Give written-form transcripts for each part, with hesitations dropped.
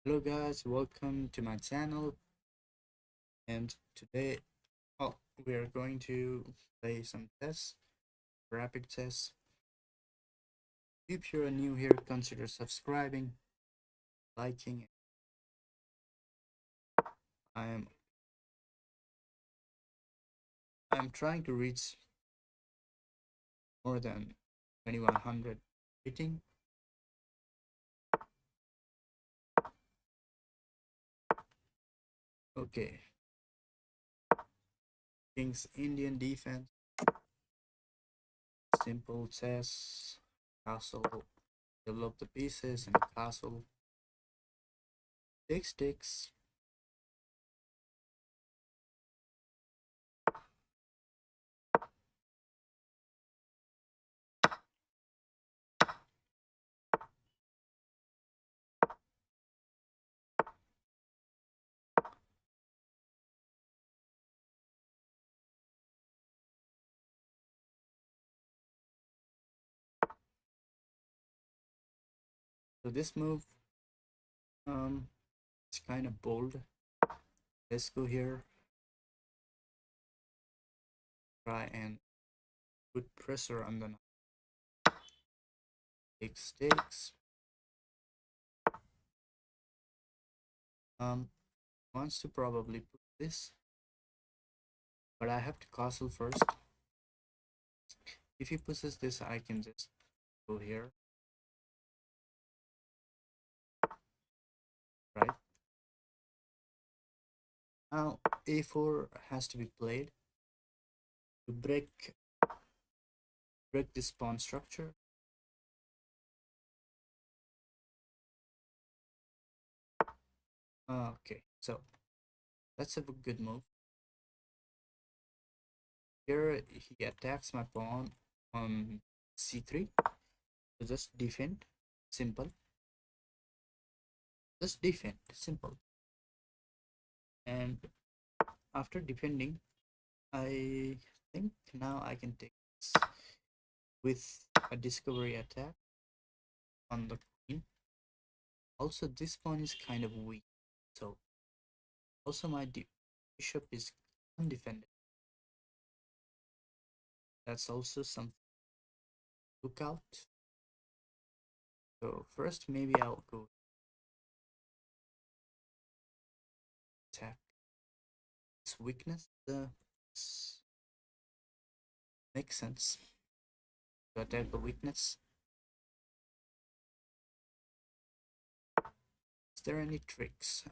Hello guys, welcome to my channel, and today we are going to play some tests, rapid tests. If you're new here, consider subscribing, liking. I am I'm trying to reach more than 2100 rating. Okay, Kings Indian defense, simple chess, castle, develop the pieces and castle, takes. So this move, it's kind of bold. Let's go here, try and put pressure on the takes. Wants to probably put this, but I have to castle first. If he pushes this, I can just go here, right? Now a4 has to be played to break this pawn structure. Okay, so that's a good move. Here he attacks my pawn on c3. So just defend, simple. Just defend, simple. And after defending, I think now I can take this with a discovery attack on the queen. Also, this pawn is kind of weak, so also my bishop is undefended. That's also something to look out. So first, maybe I'll go attack this weakness. Makes sense to attack the weakness. Is there any tricks?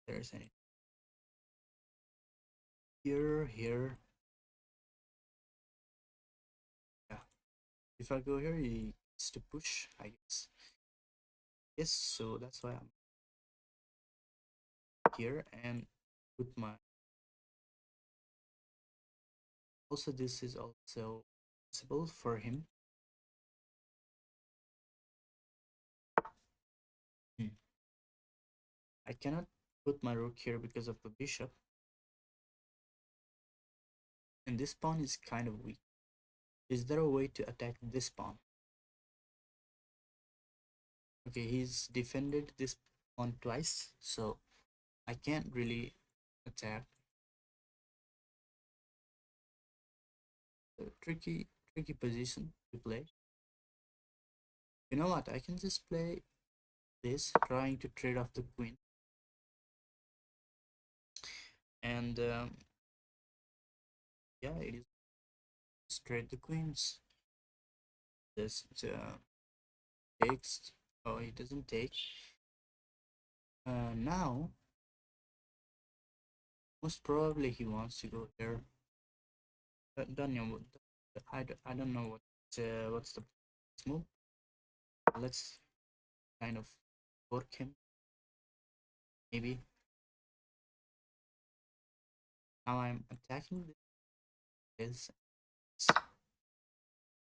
There's any here. Yeah. If I go here, he needs to push, I guess. Yes, so that's why I'm here and put my. Also, this is also possible for him. I cannot put my rook here because of the bishop, and this pawn is kind of weak. Is there a way to attack this pawn? Okay, he's defended this pawn twice, so I can't really attack. Tricky position to play. You know what? I can just play this, trying to trade off the queen, and yeah, it is trade the queens. Just takes. Oh, he doesn't take. Now, most probably he wants to go here. Don't know. I don't know what's the move. Let's kind of work him. Maybe now I'm attacking this. So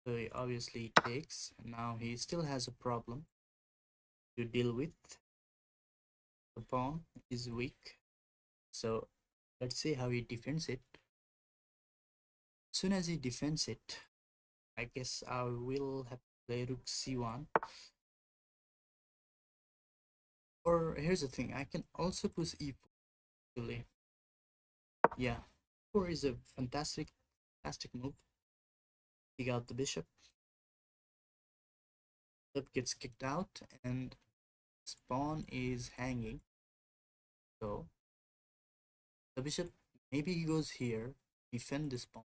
he obviously takes. Now he still has a problem to deal with. The pawn is weak. So let's see how he defends it. As soon as he defends it, I guess I will have to play rook c1. Or here's the thing, I can also push e4 actually. Yeah, 4 is a fantastic move. Take out the bishop. Bishop gets kicked out and this pawn is hanging. So the bishop, maybe he goes here, defend this pawn.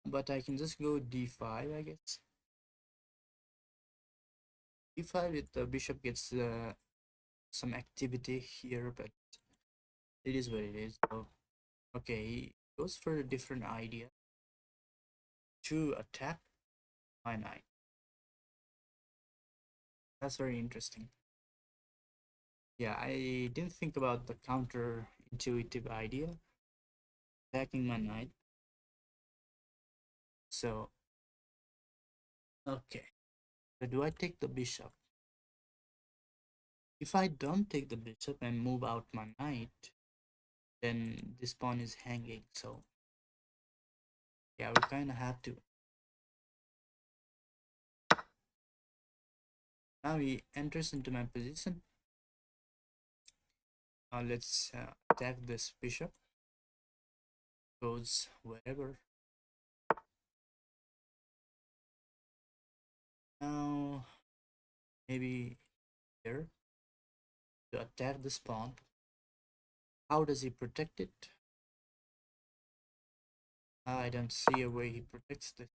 But I can just go d5, I guess. d5, if the bishop gets some activity here, but it is what it is. So, okay, he goes for a different idea to attack my knight. That's very interesting. Yeah, I didn't think about the counter-intuitive idea, attacking my knight. So, okay. So do I take the bishop? If I don't take the bishop and move out my knight, then this pawn is hanging. So, yeah, we kind of have to. Now he enters into my position. Now let's attack this bishop. Goes wherever. Now, maybe here to attack this pawn. How does he protect it? I don't see a way he protects this.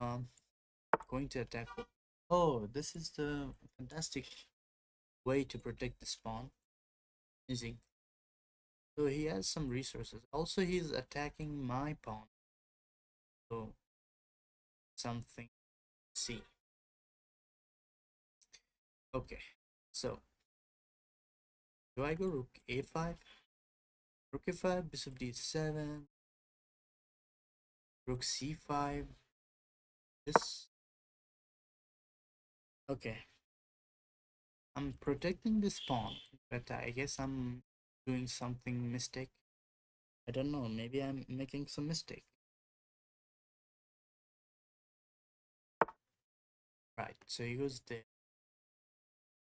Going to attack. Oh, this is the fantastic way to protect this pawn. Easy. So he has some resources. Also, he's attacking my pawn. So something. See. Okay. So do I go rook a5? Rook a5, bishop d7, rook c5. This. Okay. I'm protecting this pawn, but I guess I'm doing something mistake. I don't know. Maybe I'm making some mistake. Right. So he goes there,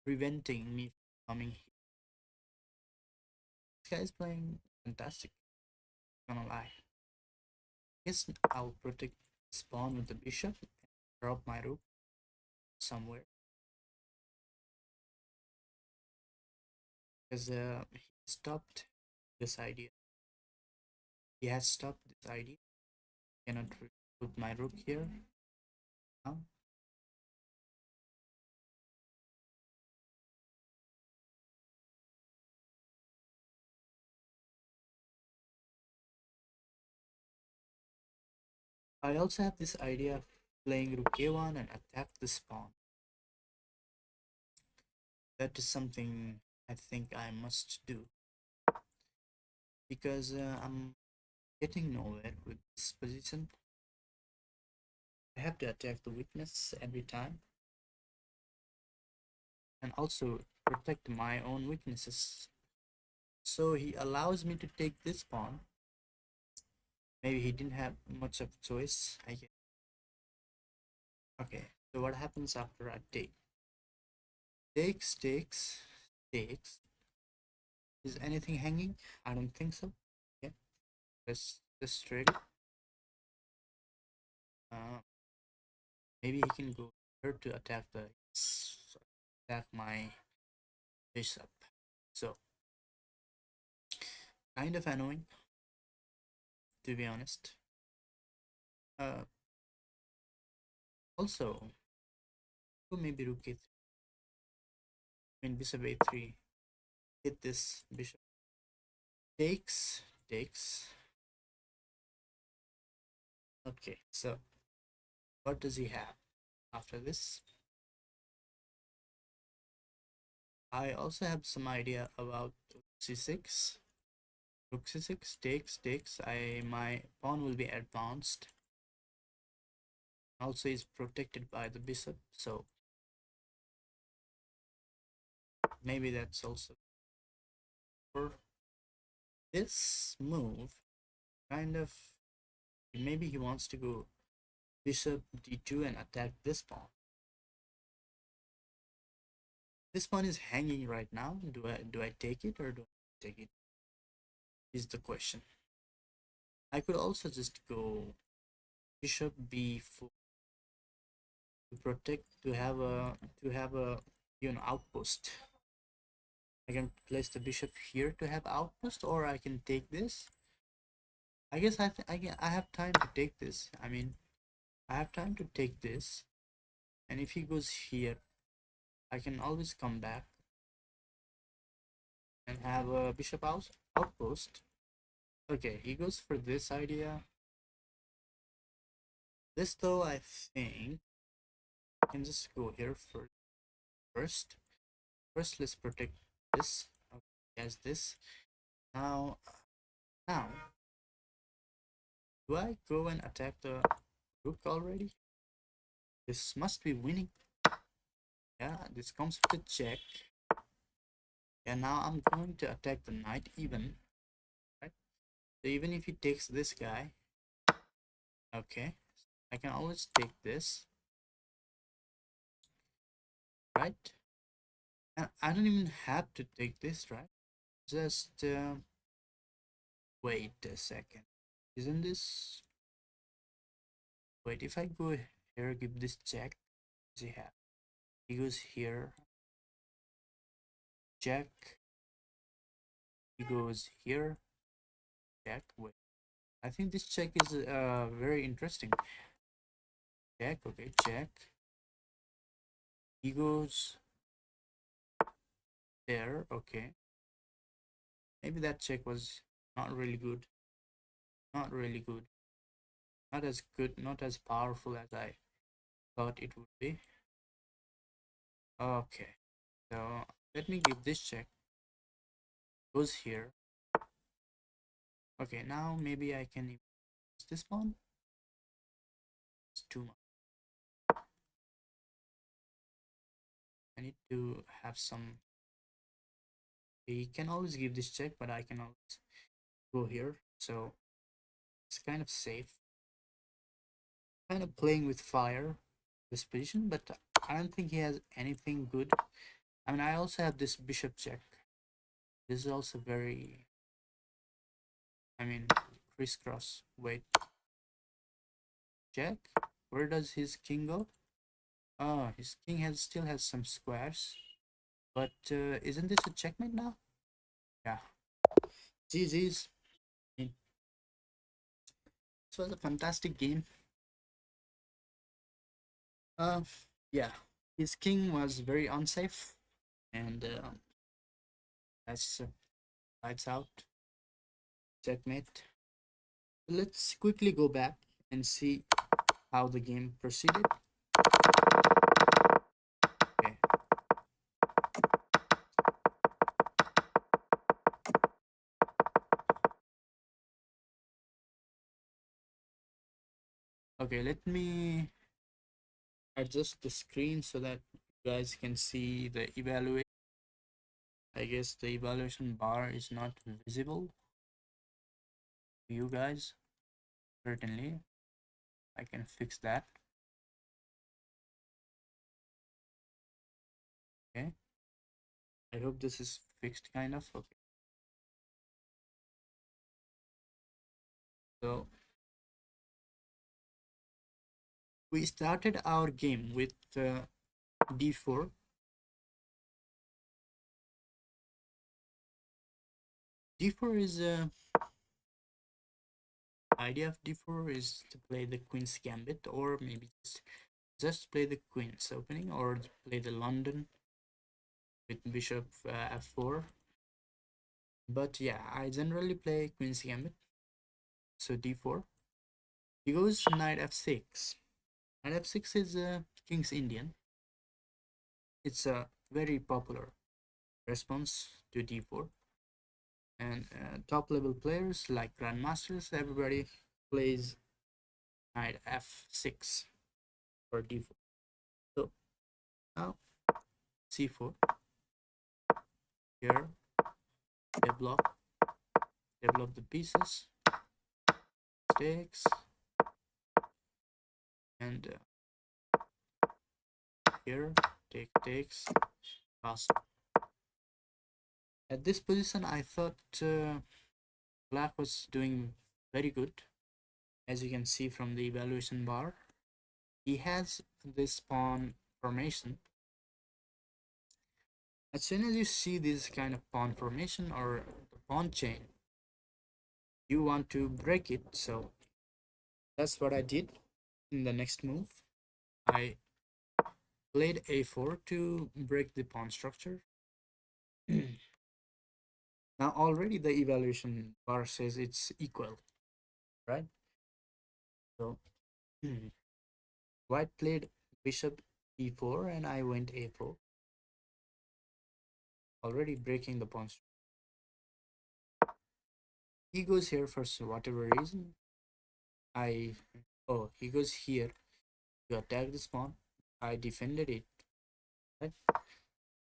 preventing me from coming here. This guy is playing fantastic. Not gonna lie. Guess I'll protect this pawn with the bishop and drop my rook somewhere. Because he stopped this idea. He has stopped this idea. Cannot put my rook here now. I also have this idea of playing rook a1 and attack this pawn. That is something I think I must do. Because I'm getting nowhere with this position. I have to attack the weakness every time. And also protect my own weaknesses. So he allows me to take this pawn. Maybe he didn't have much of choice, I guess. Okay, so what happens after I take? Takes. Is anything hanging? I don't think so. Okay, let's just trade it. Uh, maybe he can go here to attack my bishop. So kind of annoying, to be honest. Uh, also, maybe rook a3. I mean bishop a3. Hit this bishop. Takes. Okay, so what does he have after this? I also have some idea about c6. Rook c6 takes. My pawn will be advanced. Also is protected by the bishop, so maybe that's also for this move. Kind of, maybe he wants to go bishop d2 and attack this pawn. This pawn is hanging right now. Do I take it or do I take it? Is the question. I could also just go bishop b4 to protect, to have a outpost. I can place the bishop here to have outpost, or I can take this. I guess I have time to take this. I mean, I have time to take this, and if he goes here, I can always come back and have a bishop outpost. Okay, he goes for this idea. This though, I think I can just go here for first. First, let's protect this. Okay, as this. Now, do I go and attack the rook already? This must be winning. Yeah, this comes with a check. Yeah, now I'm going to attack the knight even. Right? So even if he takes this guy, okay, I can always take this. Right? And I don't even have to take this, right? Just wait a second. Isn't this... Wait, if I go here, give this check, does he have? He goes here, check. He goes here, check. Wait, I think this check is very interesting. Check, okay, check. He goes there, okay. Maybe that check was not really good. Not really good. Not as good, not as powerful as I thought it would be. Okay, so let me give this check. Goes here. Okay, now maybe I can use this one. It's too much. I need to have some... He can always give this check, but I can always go here. So it's kind of safe. Kind of playing with fire this position, but I don't think he has anything good. I mean, I also have this bishop check. This is also very... I mean, crisscross. Wait. Check. Where does his king go? Oh, his king still has some squares. But isn't this a checkmate now? Yeah. GG's. This was a fantastic game. Uh, yeah. His king was very unsafe. And that's lights out. Checkmate. Let's quickly go back and see how the game proceeded. Okay. Okay, let me adjust the screen so that you guys can see the evaluation. I guess the evaluation bar is not visible to you guys. Certainly, I can fix that. Okay. I hope this is fixed kind of. Okay. So we started our game with d4. d4 is idea of d4 is to play the queen's gambit, or maybe just play the queen's opening, or play the London with bishop f4. But yeah, I generally play queen's gambit. So d4. He goes knight f6. Knight f6 is king's Indian. It's a very popular response to d4. And top level players like grandmasters, everybody plays knight f6 or d4. So now c4. Here, develop the pieces, takes, and here takes. fast. At this position, I thought black was doing very good. As you can see from the evaluation bar, he has this pawn formation. As soon as you see this kind of pawn formation or the pawn chain, you want to break it. So that's what I did. In the next move, I played a4 to break the pawn structure. Now already the evaluation bar says it's equal, right? So white played bishop e4 and I went a4, already breaking the pawn structure. He goes here for whatever reason. He goes here to attack this pawn. I defended it, right?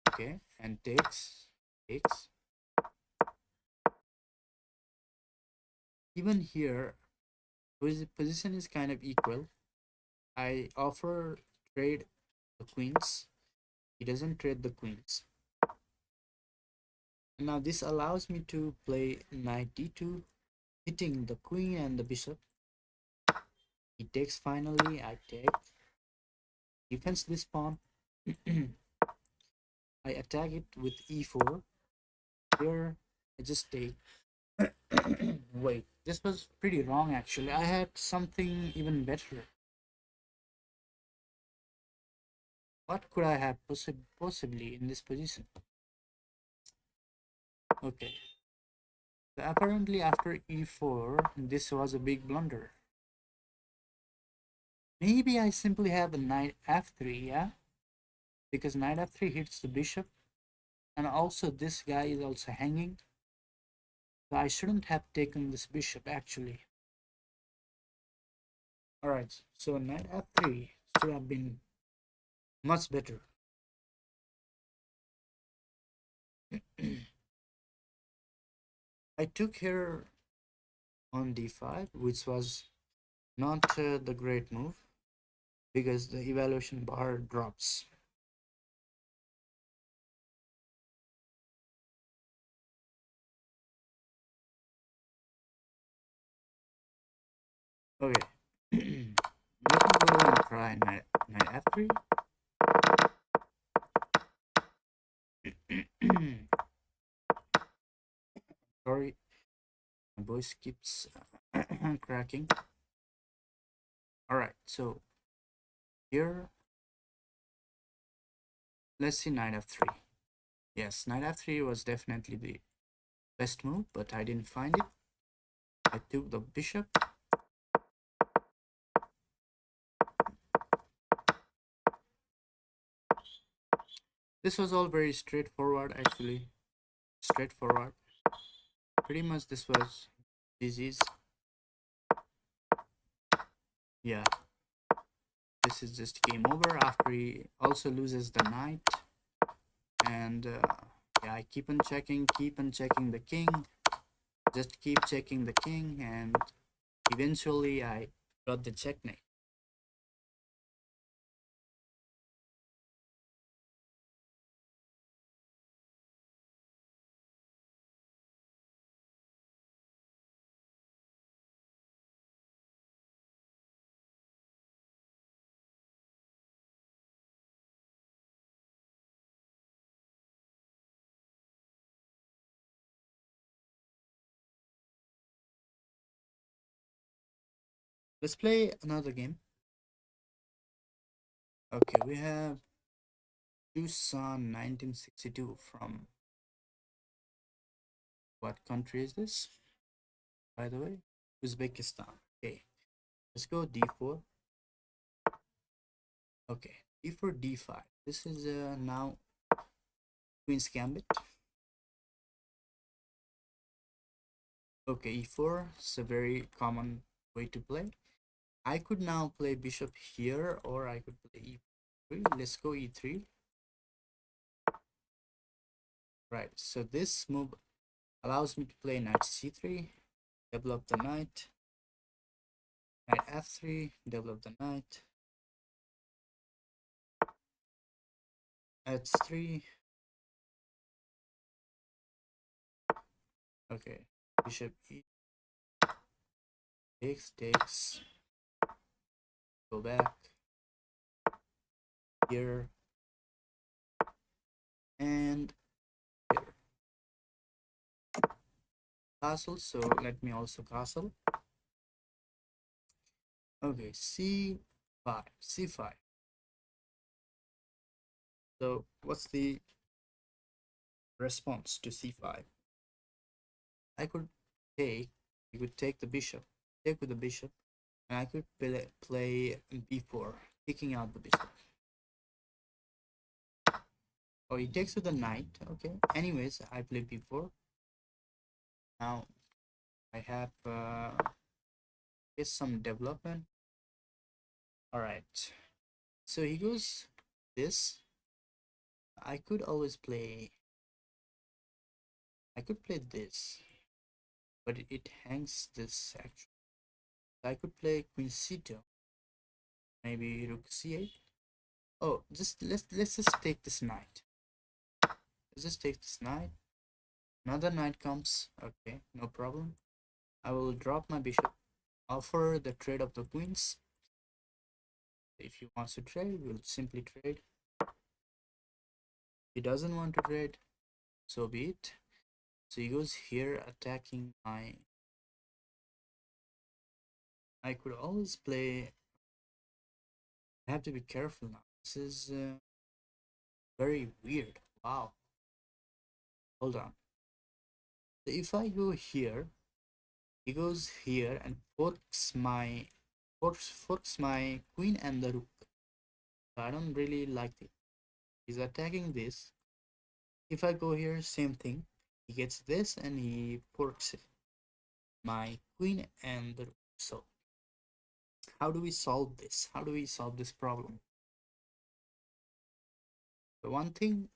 Okay, and takes. Even here, position is kind of equal. I offer trade the queens. He doesn't trade the queens. Now this allows me to play knight d2, hitting the queen and the bishop. He takes finally, I take. Defends this pawn. I attack it with e4. Here, I just take. Wait, this was pretty wrong actually. I had something even better. What could I have possibly in this position? Okay. So apparently after e4, this was a big blunder. Maybe I simply have a knight f3, yeah? Because knight f3 hits the bishop. And also this guy is also hanging. So I shouldn't have taken this bishop actually. Alright, so knight f3 should have been much better. I took here on d5, which was not the great move because the evaluation bar drops. Okay, let me go and try knight f3. Sorry, my voice keeps cracking. Alright, so here, let's see knight f3. Yes, knight f3 was definitely the best move, but I didn't find it. I took the bishop. This was all very straightforward actually. Straightforward. Pretty much this was disease. Yeah. This is just game over after he also loses the knight. And yeah, I keep on checking the king. Just keep checking the king and eventually I got the checkmate. Let's play another game. Okay, we have Tucson 1962 from what country is this? By the way, Uzbekistan. Okay, let's go d4. Okay, d4, d5. This is now Queen's Gambit. Okay, e4 is a very common way to play. I could now play bishop here or I could play e3. Let's go e3. Right, so this move allows me to play knight c3, develop the knight f3, develop the knight, h3, Okay, bishop e takes, go back here and here. Castle, so let me also castle. Okay, c5. So what's the response to c5? I could take, you could take the bishop, take with the bishop, and I could play b4, kicking out the bishop. Oh, he takes with the knight. Okay. Anyways, I play b4. Now I have some development. All right. So he goes this. I could always play. I could play this, but it hangs this actually. I could play queen c2, maybe rook c8. Oh, just let's just take this knight. Let's just take this knight. Another knight comes. Okay, no problem. I will drop my bishop. Offer the trade of the queens. If he wants to trade, we'll simply trade. He doesn't want to trade, so be it. So he goes here attacking my. I could always play. I have to be careful now. This is very weird. Wow. Hold on. So if I go here, he goes here and forks my queen and the rook. So I don't really like it. He's attacking this. If I go here, same thing. He gets this and he forks it. My queen and the rook. So how do we solve this? How do we solve this problem? The one thing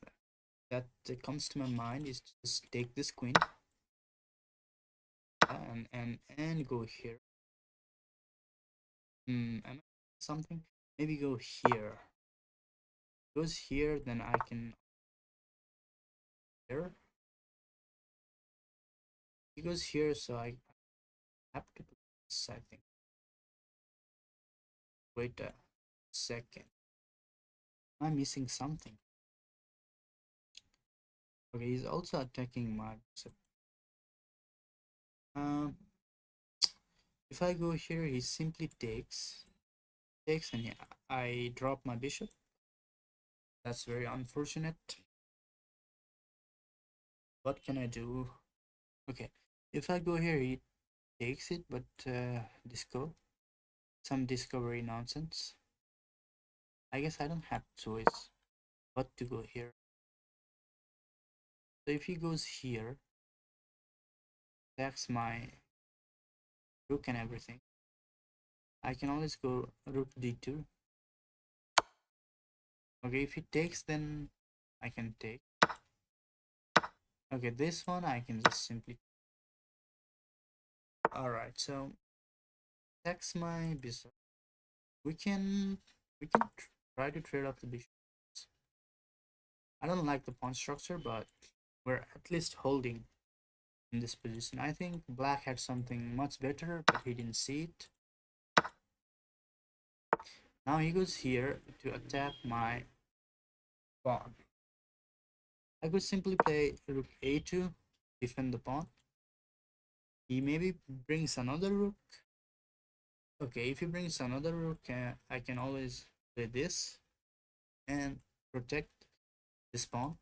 that comes to my mind is to just take this queen and go here. Something. Maybe go here. Goes here, then I can here. He goes here, so I have to do this. I think. Wait a second. Am I missing something? Okay, he's also attacking my bishop. Um, if I go here, he simply takes, and yeah, I drop my bishop. That's very unfortunate. What can I do? Okay, if I go here, he takes it, but some discovery nonsense. I guess I don't have choice but to go here. So if he goes here, attacks my rook and everything, I can always go rook d2. Okay, if he takes, then I can take. Okay, this one I can just simply. Alright, so attacks my bishop. We can try to trade off the bishops. I don't like the pawn structure, but we're at least holding in this position. I think black had something much better, but he didn't see it. Now he goes here to attack my pawn. I could simply play rook a2, defend the pawn. He maybe brings another rook. Okay, if he brings another rook, I can always play this and protect this pawn.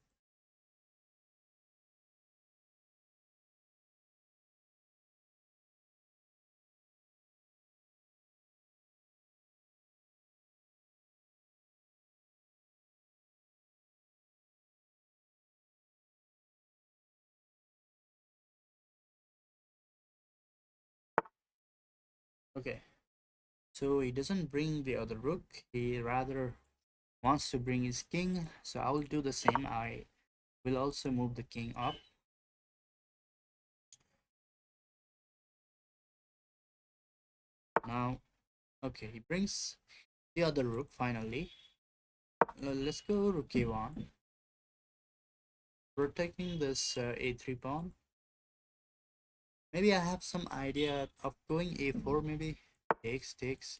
Okay, so he doesn't bring the other rook, he rather wants to bring his king, so I will do the same. I will also move the king up. Now, okay, he brings the other rook finally. Let's go rook a1, protecting this a3 pawn. Maybe I have some idea of going a4, maybe. Takes.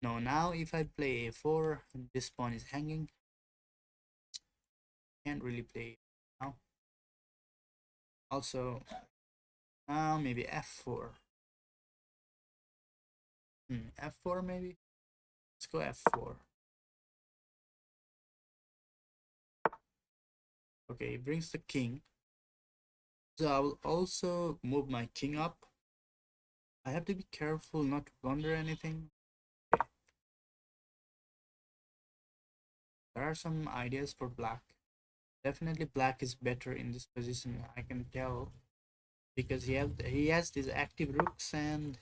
No, now if I play a4, this pawn is hanging. Can't really play now. Also, now maybe f4. F4 maybe? Let's go f4. Okay, it brings the king. So I will also move my king up. I have to be careful not to blunder anything. There are some ideas for black. Definitely black is better in this position, I can tell. Because he has these active rooks and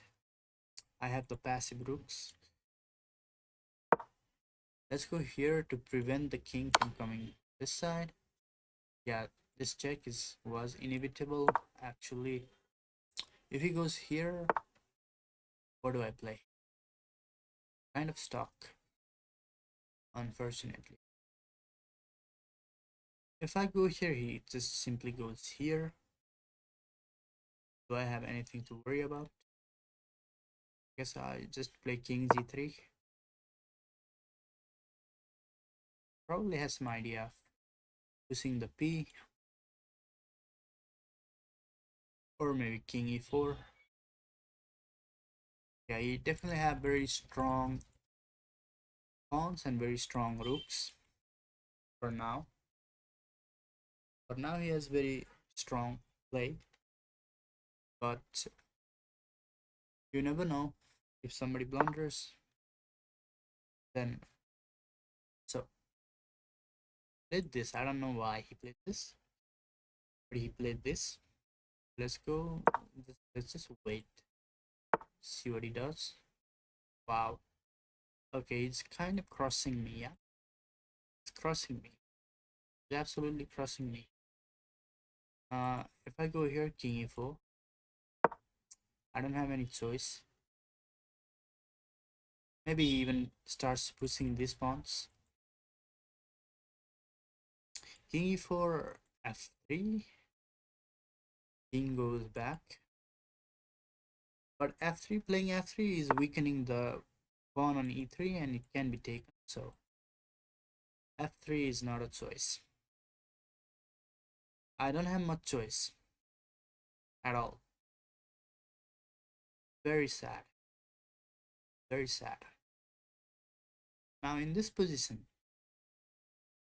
I have the passive rooks. Let's go here to prevent the king from coming this side. Yeah, this check was inevitable actually. If he goes here, what do I play? Kind of stuck, unfortunately. If I go here, he just simply goes here. Do I have anything to worry about? Guess I just play king z3. Probably has some idea of using the p, or maybe king e4. Yeah, he definitely have very strong pawns and very strong rooks for now. For now he has very strong play, but you never know. If somebody blunders, then so played this. I don't know why he played this, but he played this. Let's go. Let's just wait. See what he does. Wow. Okay, it's kind of crossing me. Yeah, it's crossing me. It's absolutely crossing me. If I go here, king e4, I don't have any choice. Maybe he even starts pushing these pawns. King e4, f3. King goes back. But f3, playing f3 is weakening the pawn on e3 and it can be taken. So f3 is not a choice. I don't have much choice at all. Very sad. Very sad. Now in this position,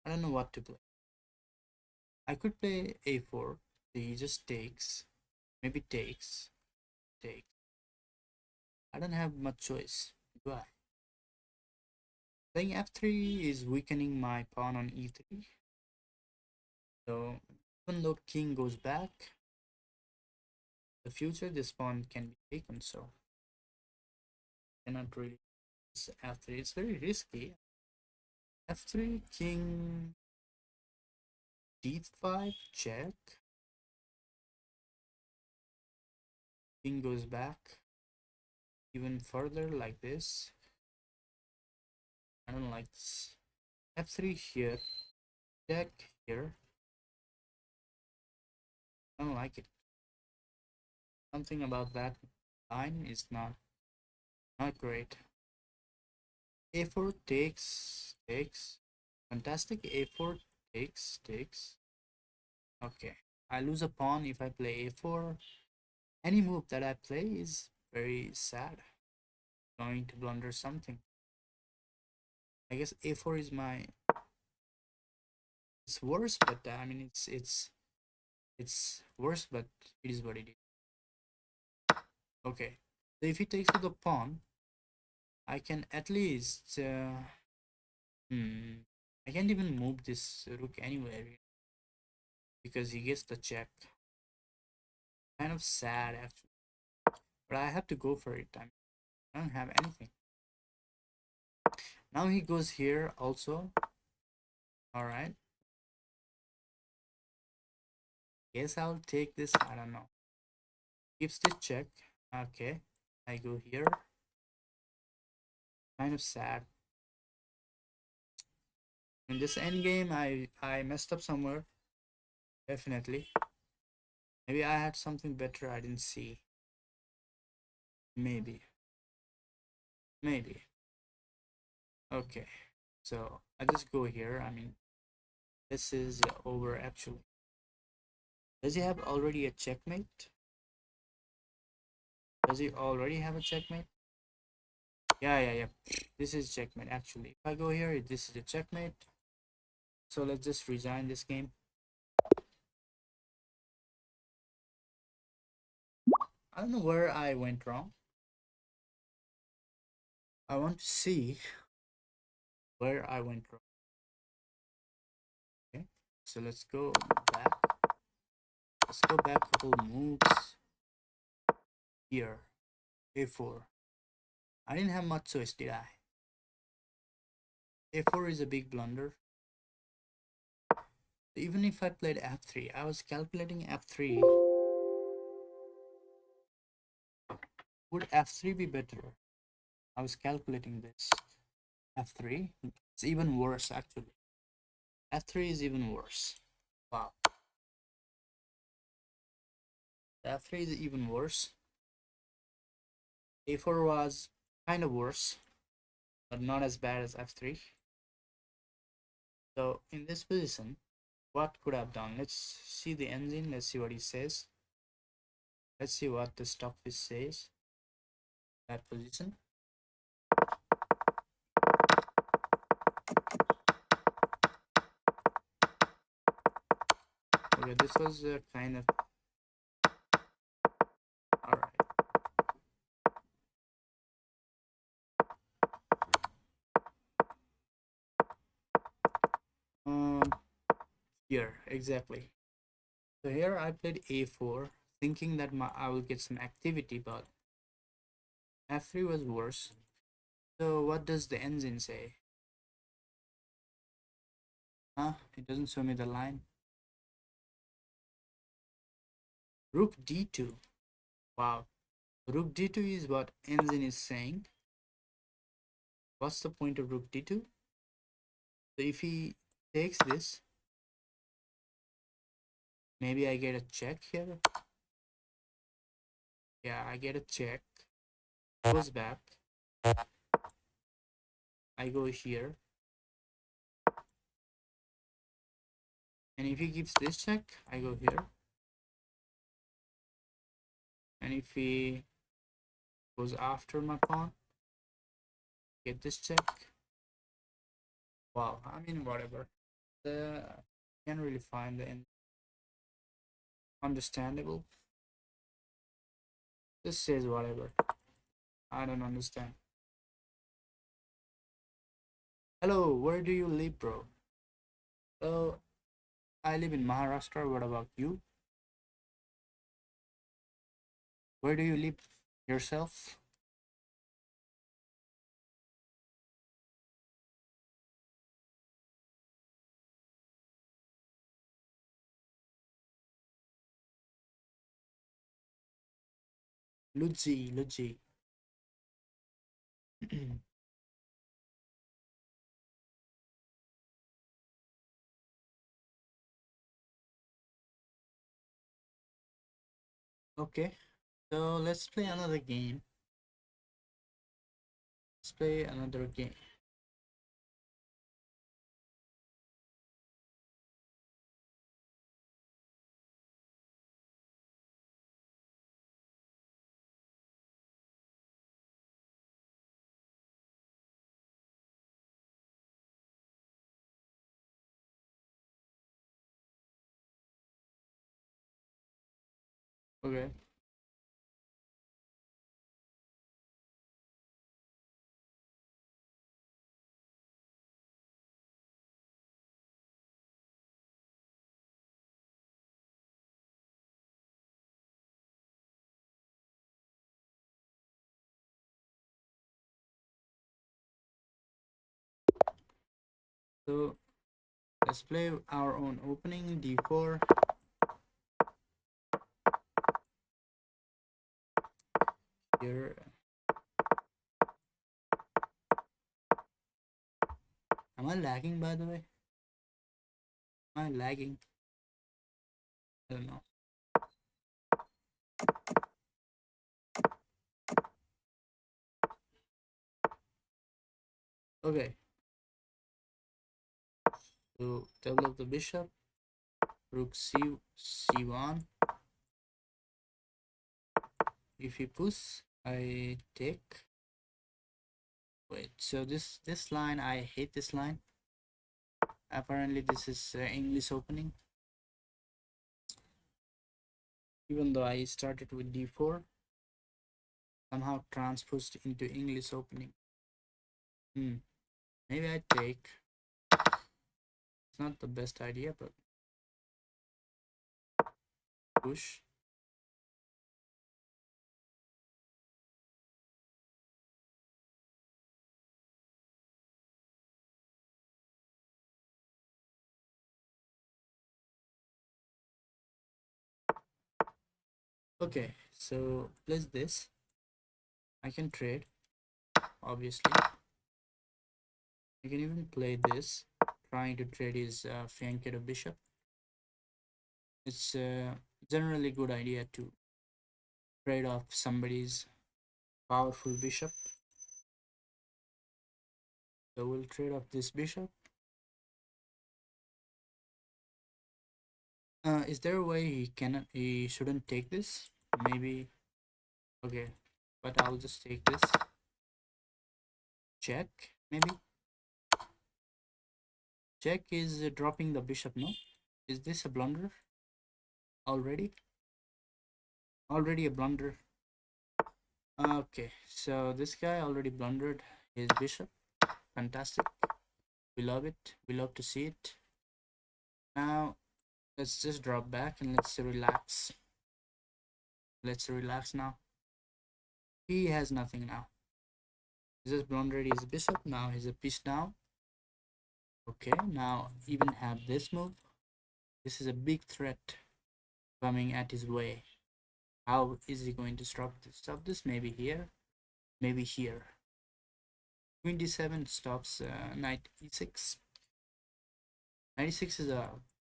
I don't know what to play. I could play a4. He just takes. Maybe takes. Takes. I don't have much choice, do I? Playing f3 is weakening my pawn on e3. So even though king goes back, the future this pawn can be taken. So cannot really f3. It's very risky. f3, king d5, check. King goes back even further like this. I don't like this. f3 here, check here. I don't like it. Something about that line is not great. a4 takes. Fantastic. a4 takes. Okay, I lose a pawn if I play a4. Any move that I play is very sad. Going to blunder something. I guess a4 is my. It's worse, but I mean it's worse, but it is what it is. Okay, so if he takes with the pawn, I can at least. I can't even move this rook anywhere because he gets the check. Kind of sad actually, but I have to go for it. I don't have anything. Now he goes here also. All right. Guess I'll take this. I don't know. Keeps the check. Okay. I go here. Kind of sad. In this end game, I messed up somewhere. Definitely. Maybe I had something better I didn't see. maybe. Okay, so I just go here. I mean, this is over actually. Does he have already a checkmate? Does he already have a checkmate? Yeah. This is checkmate actually. If I go here, this is a checkmate. So let's just resign this game. I don't know where I went wrong. I want to see where I went wrong. Okay, so let's go back. Let's go back a couple moves. Here, A4. I didn't have much choice, did I? A4 is a big blunder. Even if I played F3, I was calculating F3. Would F3 be better? I was calculating this. F3. It's even worse actually. F3 is even worse. Wow. F3 is even worse. A4 was kind of worse, but not as bad as F3. So in this position, what could I have done? Let's see the engine. Let's see what he says. Let's see what the stockfish says. That position. Okay, this was kind of all right. Here exactly. So here I played A4, thinking that I will get some activity, but F3 was worse. So what does the engine say? Huh? It doesn't show me the line. Rook D2. Wow. Rook D2 is what engine is saying. What's the point of Rook D2? So if he takes this, maybe I get a check here. Yeah, I get a check. Goes back. I go here. And if he gives this check, I go here. And if he goes after my pawn, get this check. Wow, I mean, whatever. Can't really find the understandable. This says whatever. I don't understand. Hello, where do you live, bro? So, I live in Maharashtra. What about you? Where do you live yourself? Luigi. Okay, so let's play another game. Let's play another game. Okay. So let's play our own opening d4. Here. Am I lagging by the way? Am I lagging? I don't know. Okay, so develop the bishop, rook c1. If he push, I take. Wait, so this line, I hate this line. Apparently this is English opening, even though I started with d4, somehow transposed into English opening. Maybe I take. It's not the best idea, but push. Okay, so place this. I can trade, obviously. I can even play this, trying to trade his Fianchetto bishop. It's generally good idea to trade off somebody's powerful bishop. So we'll trade off this bishop. Is there a way he shouldn't take this? Maybe. Okay, but I'll just take this. Check, maybe. Check is dropping the bishop, no? Is this a blunder? Already a blunder. Okay, so this guy already blundered his bishop. Fantastic. We love it. We love to see it. Now let's just drop back and let's relax. Let's relax now. He has nothing now. He just blundered his bishop. Now he's a piece down. Okay, now even have this move. This is a big threat coming at his way. How is he going to stop this? Maybe here, maybe here. Queen d7 stops knight e6. Knight e6 is a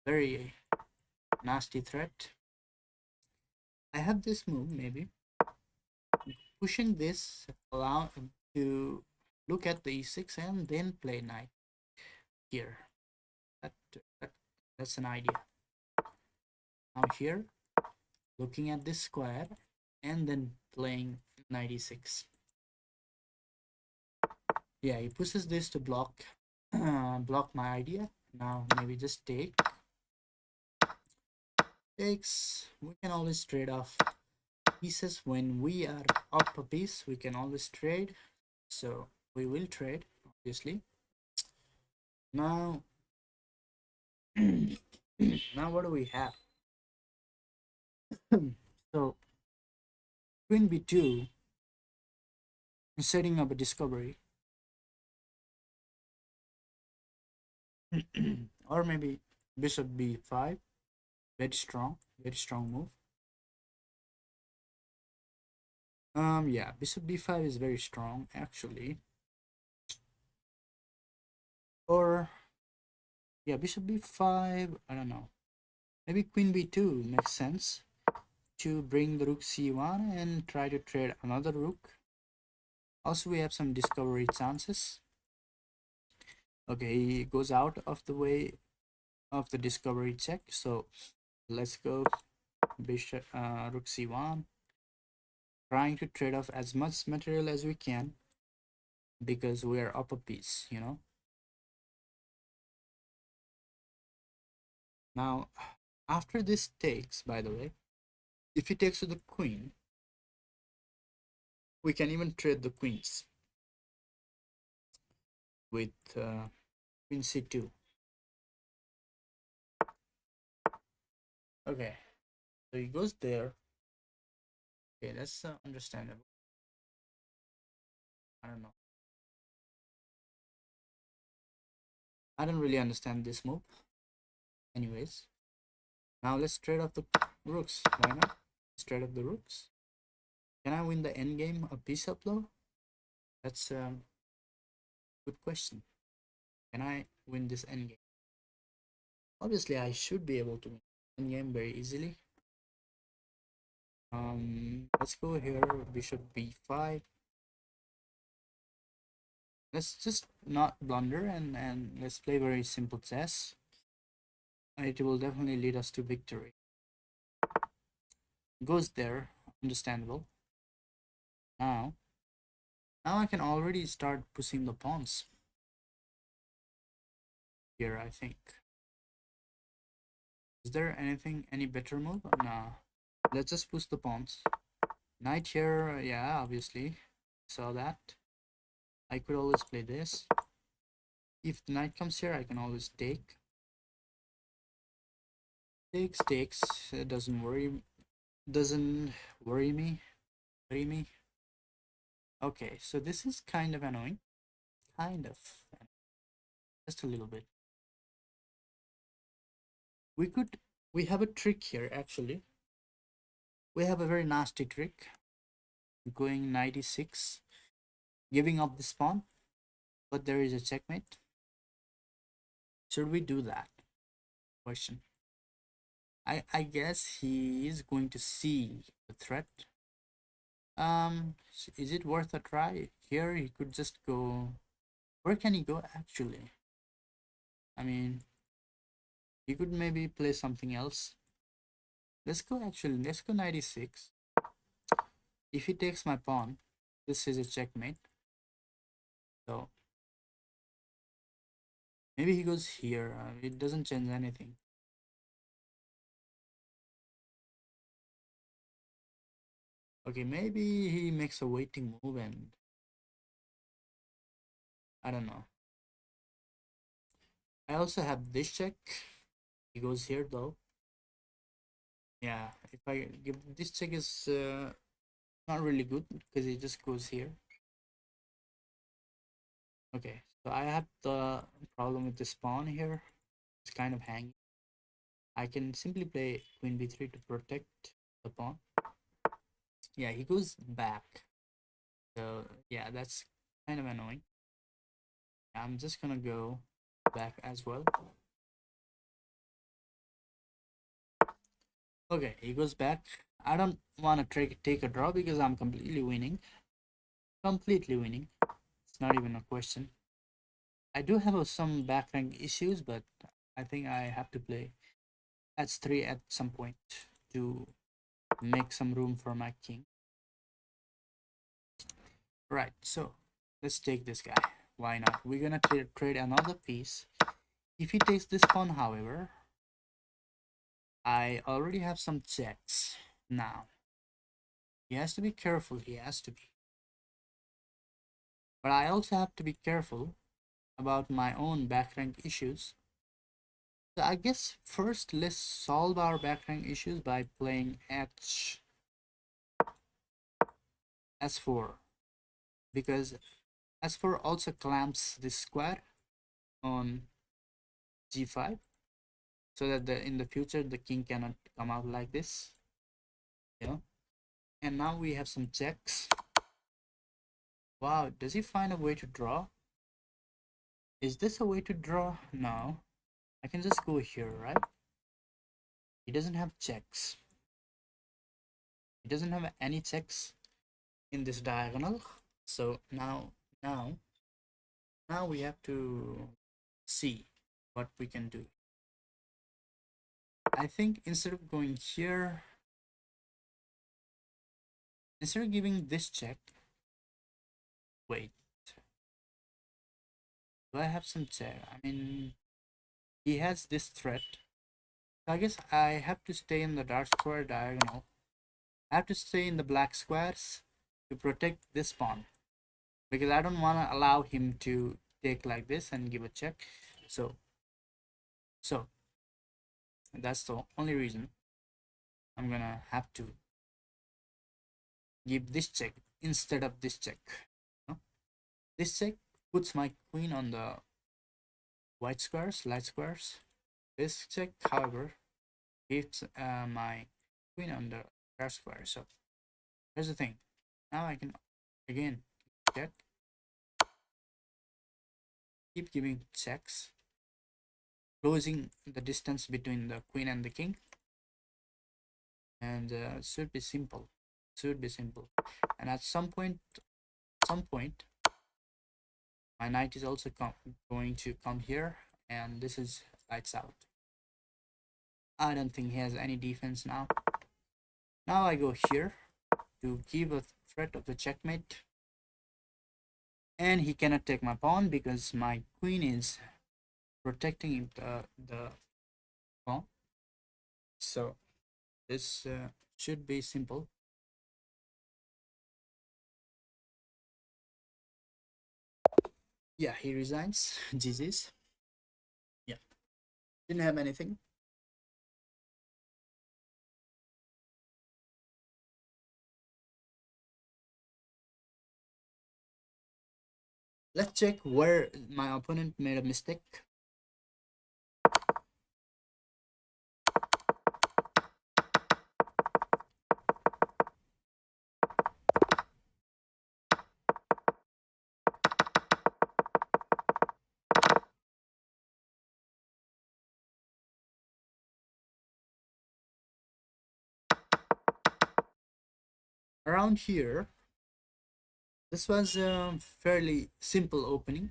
very nasty threat. I have this move, maybe pushing this, allow to look at the e6 and then play knight here. That, that's an idea. Now here, looking at this square and then playing knight e6. Yeah, he pushes this to block block my idea. Now maybe just takes. We can always trade off pieces when we are up a piece. We can always trade, so we will trade, obviously. Now now what do we have? So queen b2 is setting up a discovery. Or maybe bishop b5. Very strong move. Yeah, bishop b5 is very strong actually. Or yeah, bishop b5, I don't know. Maybe queen b2 makes sense to bring the rook c1 and try to trade another rook. Also, we have some discovery chances. Okay, he goes out of the way of the discovery check, so let's go bishop rook c1, trying to trade off as much material as we can because we are up a piece, you know. Now after this takes, by the way, if he takes to the queen, we can even trade the queens with queen c2. Okay, so he goes there. Okay, that's understandable. I don't know. I don't really understand this move. Anyways, now let's trade off the rooks. Why not? Let's trade off the rooks. Can I win the endgame a piece up though? That's a good question. Can I win this endgame? Obviously, I should be able to win endgame very easily. Let's go here, bishop b5. let's just not blunder and let's play very simple chess. It will definitely lead us to victory. Goes there, understandable. Now, now I can already start pushing the pawns here, I think. Is there anything, any better move? Nah. Let's just push the pawns. Knight here, yeah, obviously. Saw that. I could always play this. If the knight comes here, I can always take. Takes. It doesn't worry me. Worry me. Okay, so this is kind of annoying. Kind of. Just a little bit. We have a trick here actually. We have a very nasty trick. Going 96, giving up this pawn, but there is a checkmate. Should we do that? Question. I guess he is going to see the threat. Is it worth a try? Here he could just go. Where can he go actually? I mean, he could maybe play something else. Let's go 96. If he takes my pawn, this is a checkmate. So maybe he goes here. It doesn't change anything. Okay, maybe he makes a waiting move and I don't know. I also have this check. He goes here though. Yeah, if I give this check is not really good because it just goes here. Okay, so I have the problem with this pawn here. It's kind of hanging. I can simply play queen b3 to protect the pawn. Yeah, he goes back. So yeah, that's kind of annoying. I'm just gonna go back as well. Okay, he goes back. I don't want to take a draw because I'm completely winning. Completely winning. It's not even a question. I do have some back rank issues, but I think I have to play h3 at some point to make some room for my king. Right, so let's take this guy. Why not? We're gonna trade another piece. If he takes this pawn, however, I already have some checks now. He has to be careful. He has to be. But I also have to be careful about my own back rank issues. So I guess first let's solve our back rank issues by playing S4 because S4 also clamps this square on G5 so that in the future the king cannot come out like this. Yeah. And now we have some checks. Wow, does he find a way to draw? Is this a way to draw? No. I can just go here, right? He doesn't have checks. He doesn't have any checks in this diagonal. So now we have to see what we can do. I think instead of going here, instead of giving this check, wait, do I have some check? I mean, he has this threat. So I guess I have to stay in the dark square diagonal. I have to stay in the black squares to protect this pawn because I don't want to allow him to take like this and give a check. So that's the only reason I'm gonna have to give this check instead of this check. This check puts my queen on the white squares, light squares. This check, however, gives my queen on the dark square. So here's the thing. Now I can again check, keep giving checks, closing the distance between the queen and the king, and it should be simple. Should be simple. And at some point, My knight is also going to come here, and this is lights out. I don't think he has any defense now. Now I go here to give a threat of the checkmate, and he cannot take my pawn because my queen is protecting the pawn. So this should be simple. Yeah, he resigns. GG's. Yeah, didn't have anything. Let's check where my opponent made a mistake. Around here, this was a fairly simple opening,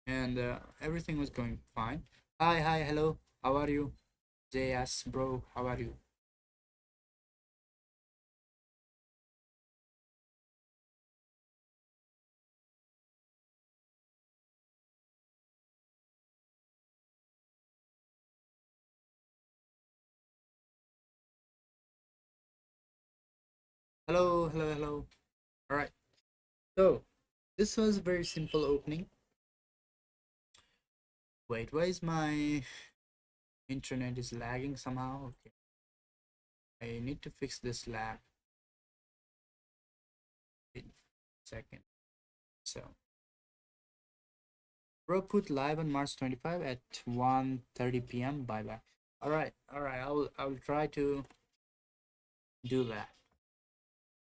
and everything was going fine. Hi, hello, how are you? JS, bro, how are you? Hello. All right. So this was a very simple opening. Wait, why is my internet is lagging somehow? Okay, I need to fix this lag. Wait a second. So, bro put live on March 25 at 1:30 p.m. Bye bye. All right. I will try to do that.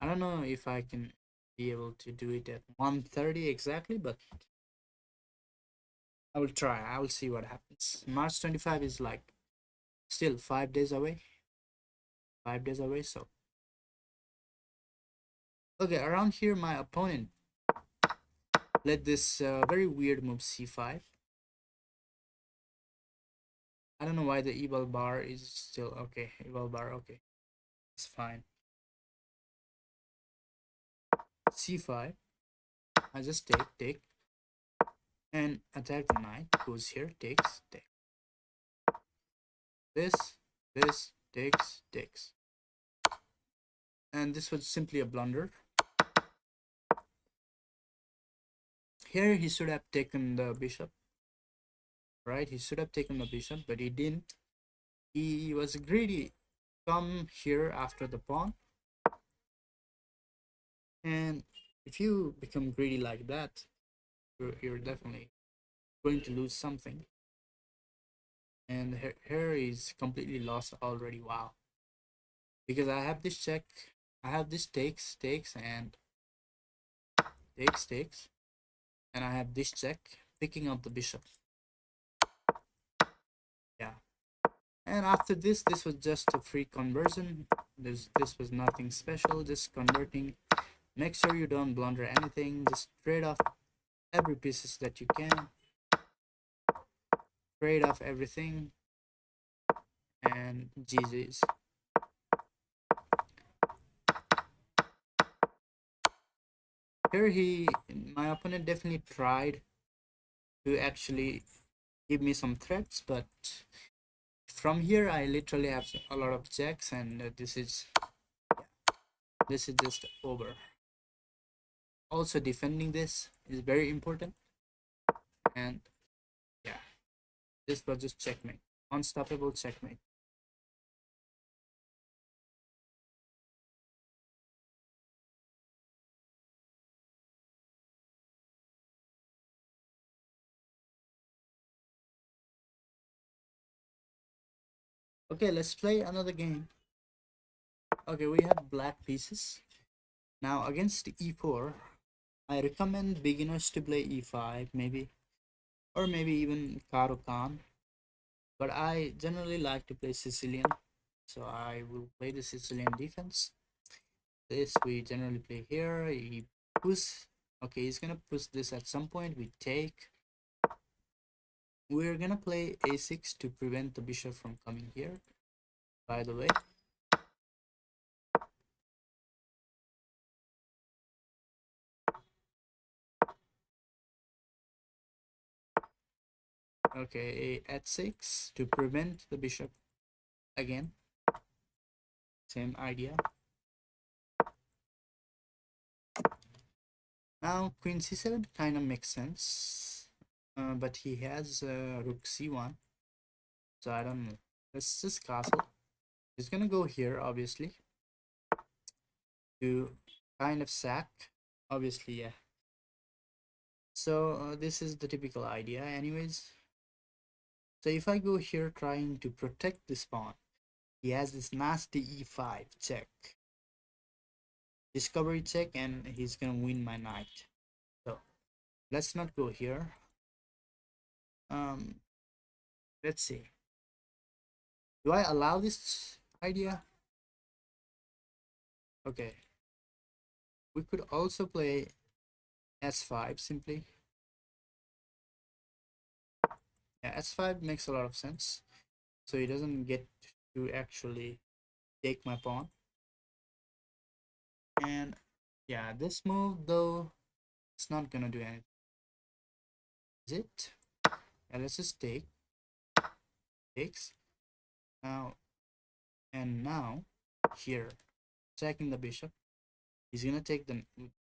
I don't know if I can be able to do it at 1:30 exactly, but I will try. I will see what happens. March 25 is like still 5 days away. 5 days away. So okay, around here my opponent played this very weird move c5. I don't know why the evil bar is still okay. Evil bar, okay, it's fine. c5. I just take, and attack the knight. Goes here, take. This, takes, and this was simply a blunder. Here he should have taken the bishop, right? He should have taken the bishop, but he didn't. He was greedy. Come here after the pawn, and if you become greedy like that, you're definitely going to lose something. And here is completely lost already. Wow, because I have this check, I have this takes and takes, and I have this check picking up the bishop. Yeah, and after this was just a free conversion. This was nothing special, just converting. Make sure you don't blunder anything, just trade off every pieces that you can, trade off everything, and GG's. Here my opponent definitely tried to actually give me some threats, but from here I literally have a lot of checks, and this is just over. Also defending this is very important, and yeah, this was just checkmate, unstoppable checkmate. Okay, let's play another game. Okay, we have black pieces. Now against e4, I recommend beginners to play e5 maybe, or maybe even Caro-Kann, but I generally like to play Sicilian, so I will play the Sicilian defense. This we generally play here. He push Okay, he's gonna push this at some point. We take. We're gonna play a6 to prevent the bishop from coming here, by the way. Okay, h6 to prevent the bishop again. Same idea. Now queen c7 kind of makes sense, but he has rook c1, so I don't know. Let's just castle. He's gonna go here, obviously, to kind of sack. Obviously, yeah. So this is the typical idea, anyways. So if I go here trying to protect this pawn, he has this nasty e5 check, discovery check, and he's gonna win my knight. So let's not go here. Um, let's see. Do I allow this idea? Okay. We could also play s5 simply. Yeah, s5 makes a lot of sense. So he doesn't get to actually take my pawn. And yeah, this move though, it's not gonna do anything. Is it? Yeah, let's just take. Takes. Now, and now, here, attacking the bishop. He's gonna take the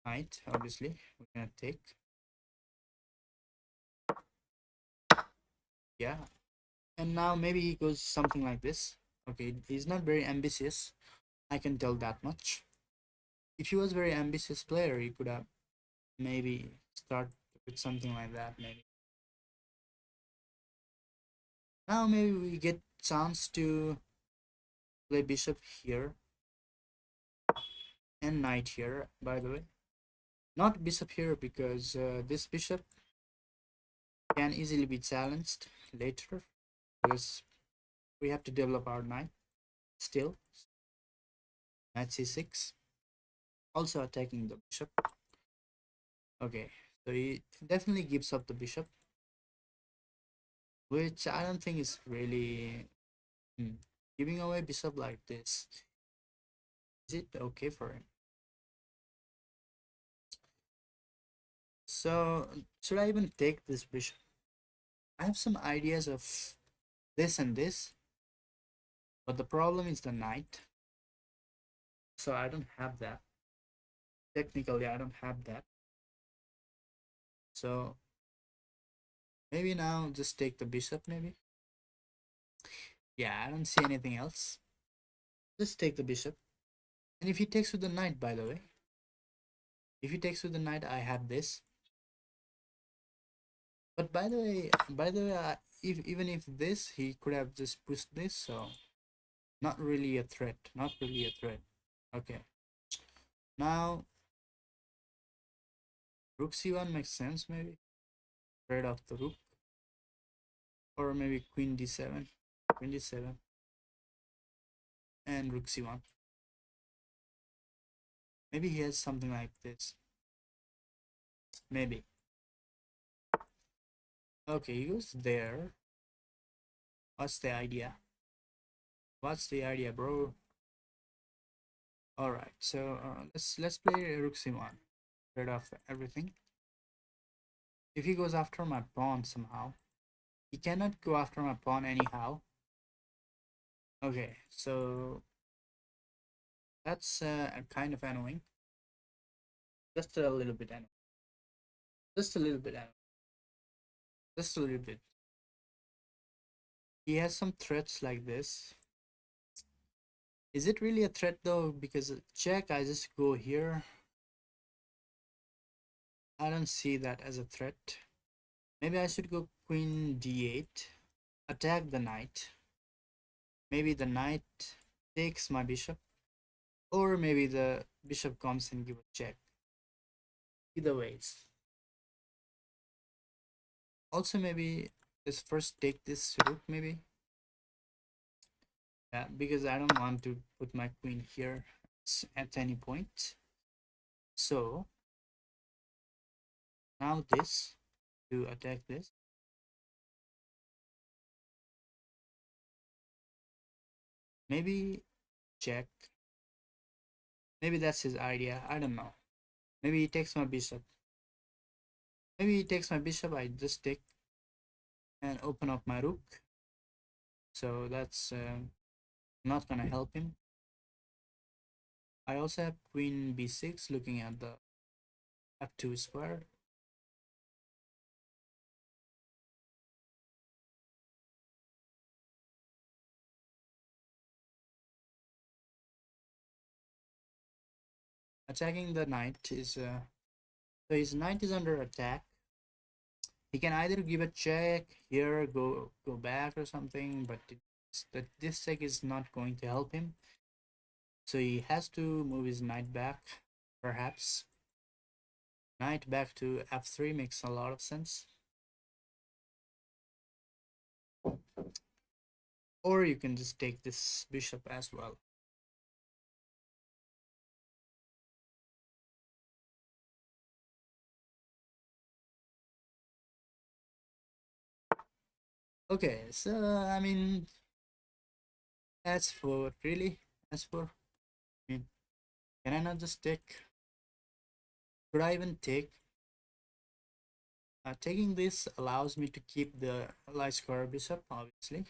knight, obviously. We're gonna take. Yeah. And now maybe he goes something like this. Okay, he's not very ambitious. I can tell that much. If he was a very ambitious player, he could have maybe start with something like that, maybe. Now maybe we get chance to play bishop here and knight here, by the way. Not bishop here because this bishop can easily be challenged later because we have to develop our knight still. Knight c6, also attacking the bishop. Okay, so he definitely gives up the bishop, which I don't think is really giving away bishop like this. Is it okay for him? So should I even take this bishop? I have some ideas of this and this, but the problem is the knight. So I don't have that. Technically, I don't have that. So maybe now just take the bishop, maybe. Yeah, I don't see anything else. Just take the bishop. And if he takes with the knight, by the way, if he takes with the knight, I have this. But by the way, if even if this, he could have just pushed this. So not really a threat. Not really a threat. Okay. Now rook c1 makes sense, maybe. Trade off the rook. Or maybe queen d7. Queen d7. And rook c1. Maybe he has something like this. Maybe. Okay, he goes there. What's the idea? What's the idea, bro? All right, so let's play rook c1. Trade off everything. If he goes after my pawn somehow, he cannot go after my pawn anyhow. Okay, so that's kind of annoying. Just a little bit annoying. Just a little bit annoying. Just a little bit. He has some threats like this. Is it really a threat though? Because check, I just go here. I don't see that as a threat. Maybe I should go queen d8. Attack the knight. Maybe the knight takes my bishop. Or maybe the bishop comes and give a check. Either ways. Also maybe let's first take this rook maybe. Yeah, because I don't want to put my queen here at any point. So Now this to attack this. Maybe check. Maybe that's his idea. I don't know. Maybe he takes my bishop. Maybe he takes my bishop. I just take and open up my rook. So that's not gonna help him. I also have queen b6 looking at the f2 square. Attacking the knight is so his knight is under attack. He can either give a check here, go back or something, but this check is not going to help him. So he has to move his knight back, perhaps. Knight back to f3 makes a lot of sense. Or you can just take this bishop as well. Okay, so I mean, as for really, as for, I mean, can I not just take? Could I even take? Taking this allows me to keep the light square bishop, obviously.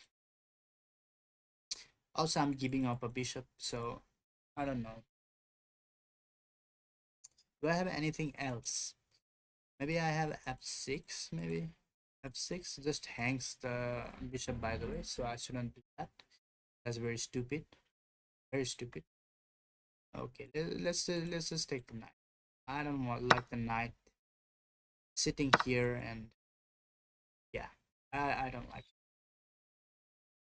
Also, I'm giving up a bishop, so I don't know. Do I have anything else? Maybe I have f6, maybe. f6 just hangs the bishop, by the way, so I shouldn't do that. That's very stupid. Very stupid. Okay, let's just take the knight. I don't want like the knight sitting here, and yeah, I don't like it.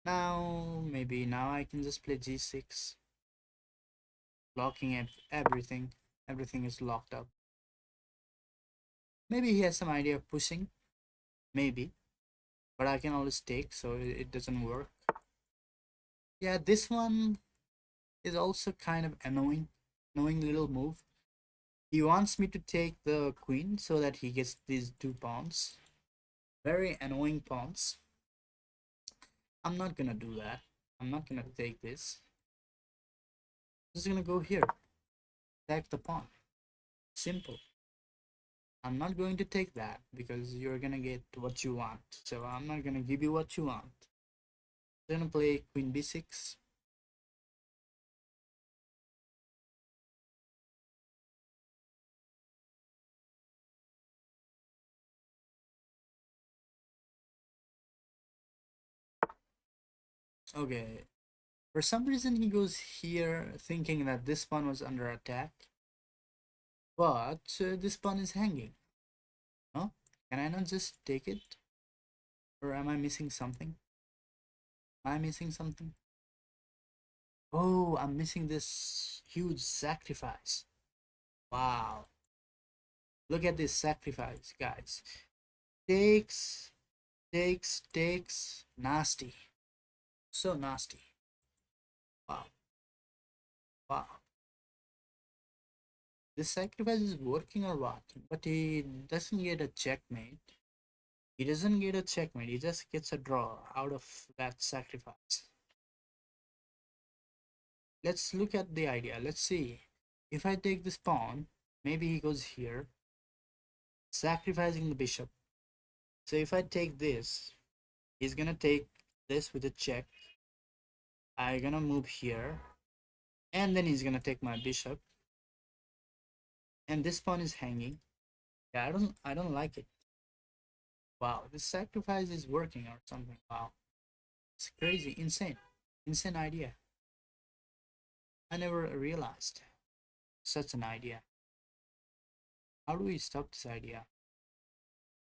Now maybe now I can just play g6, locking everything. Everything is locked up. Maybe he has some idea of pushing, maybe, but I can always take, so it doesn't work. Yeah, this one is also kind of annoying little move. He wants me to take the queen so that he gets these two pawns. Very annoying pawns. I'm not gonna do that. I'm not gonna take this. I'm just gonna go here. Attack the pawn. Simple. I'm not going to take that because you're gonna get what you want. So I'm not gonna give you what you want. I'm gonna play queen b6. Okay. For some reason he goes here thinking that this pawn was under attack. But this pawn is hanging. No? Can I not just take it? Or am I missing something? Am I missing something? Oh, I'm missing this huge sacrifice. Wow. Look at this sacrifice, guys. Takes, takes. Nasty. So nasty. Wow. Wow. This sacrifice is working or what? But he doesn't get a checkmate. He doesn't get a checkmate. He just gets a draw out of that sacrifice. Let's look at the idea. Let's see. If I take this pawn, maybe he goes here, sacrificing the bishop. So if I take this, he's gonna take this with a check. I'm gonna move here, and then he's gonna take my bishop. And this pawn is hanging. Yeah, I don't like it. Wow, this sacrifice is working or something. Wow. It's crazy, insane idea. I never realized such an idea. How do we stop this idea?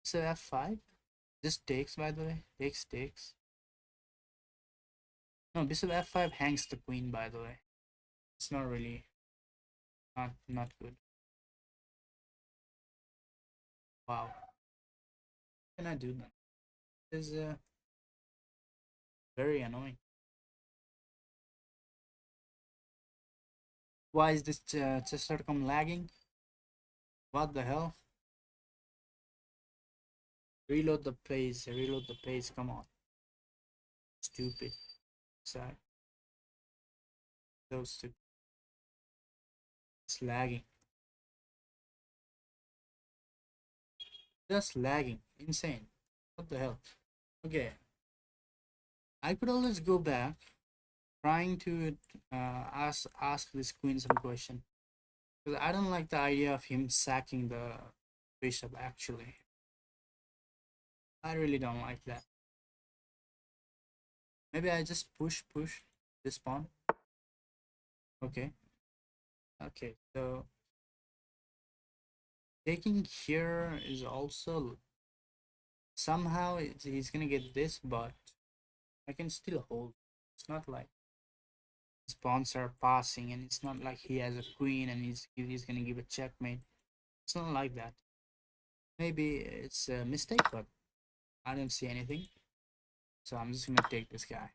So f5 just takes, by the way, takes. No, bishop f5 hangs the queen, by the way. It's not really not good. Wow, can I do that? This is very annoying. Why is this chess.com lagging? What the hell? Reload the page. Reload the page. Come on. Stupid. Sad. So stupid. It's lagging. Just lagging. Insane. What the hell? Okay. I could always go back, trying to ask this queen some question. Because I don't like the idea of him sacking the bishop. Actually, I really don't like that. Maybe I just push this pawn. Okay. Okay. So taking here is also somehow he's gonna get this, but I can still hold. It's not like his pawns are passing, and it's not like he has a queen and he's gonna give a checkmate. It's not like that. Maybe it's a mistake, but I don't see anything. So I'm just gonna take this guy.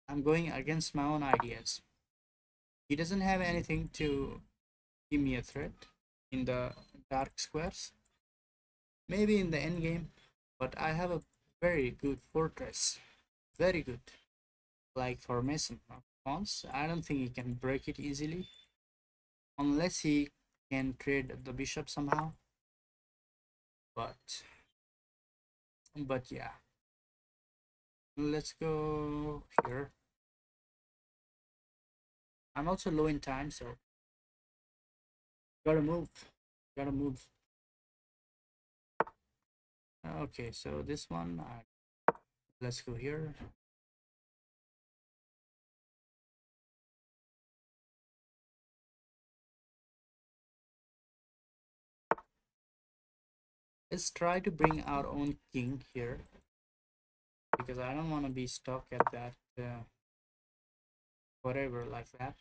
I'm going against my own ideas. He doesn't have anything to give me a threat in the dark squares. Maybe in the end game, but I have a very good fortress. Very good. Like formation of pawns. I don't think he can break it easily. Unless he can trade the bishop somehow. But yeah. Let's go here. I'm also low in time, so gotta move. Gotta move. Okay, so this one, let's go here. Let's try to bring our own king here because I don't want to be stuck at that whatever like that.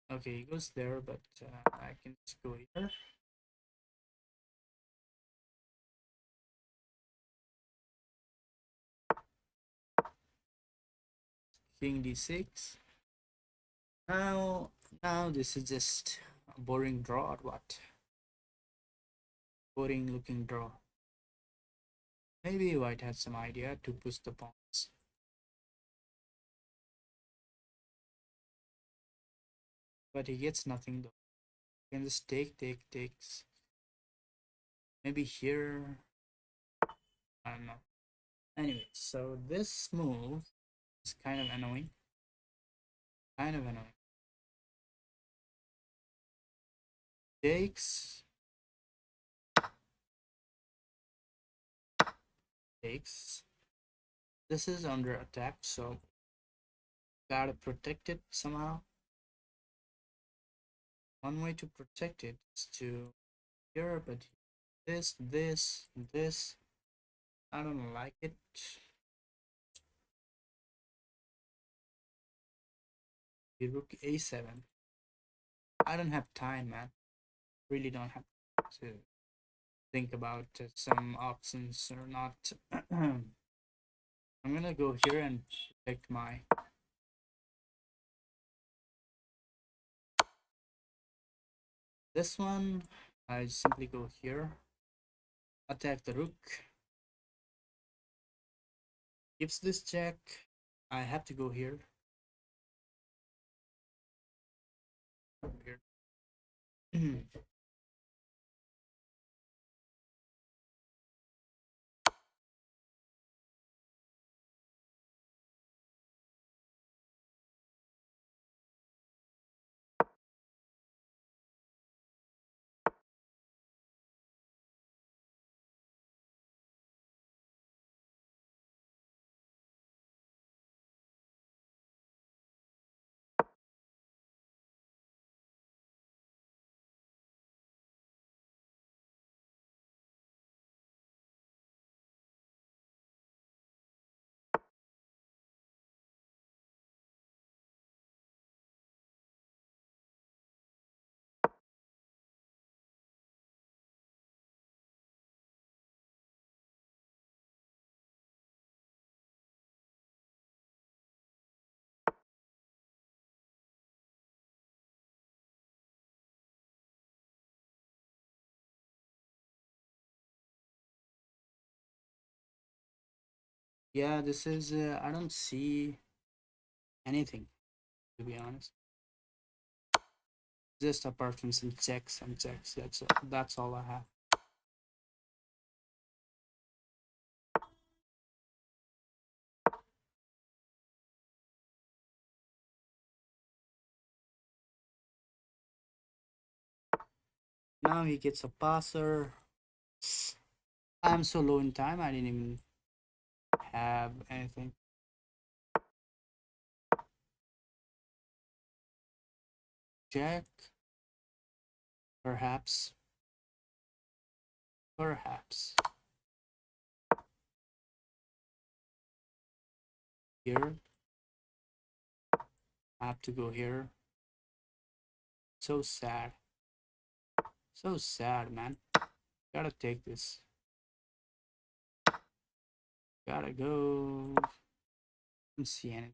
Okay, he goes there, but I can just go here. King d6. Now this is just a boring draw or what? Boring looking draw. Maybe white had some idea to push the pawns. But he gets nothing though. He can just takes. Maybe here. I don't know. Anyway, so this move is kind of annoying. Kind of annoying. Takes. Takes. This is under attack, so gotta protect it somehow. One way to protect it is to here, but this. I don't like it. The rook a7. I don't have time, man. Really don't have to think about some options or not. I'm gonna go here and protect my. This one, I simply go here, attack the rook. Gives this check. I have to go here. Here. Yeah, this is I don't see anything, to be honest. Just apart from some checks. That's all I have. Now he gets a passer. I'm so low in time. I didn't even have anything. Jack, perhaps, perhaps here. I have to go here. So sad. So sad, man. Gotta take this. Gotta go. I don't see anything.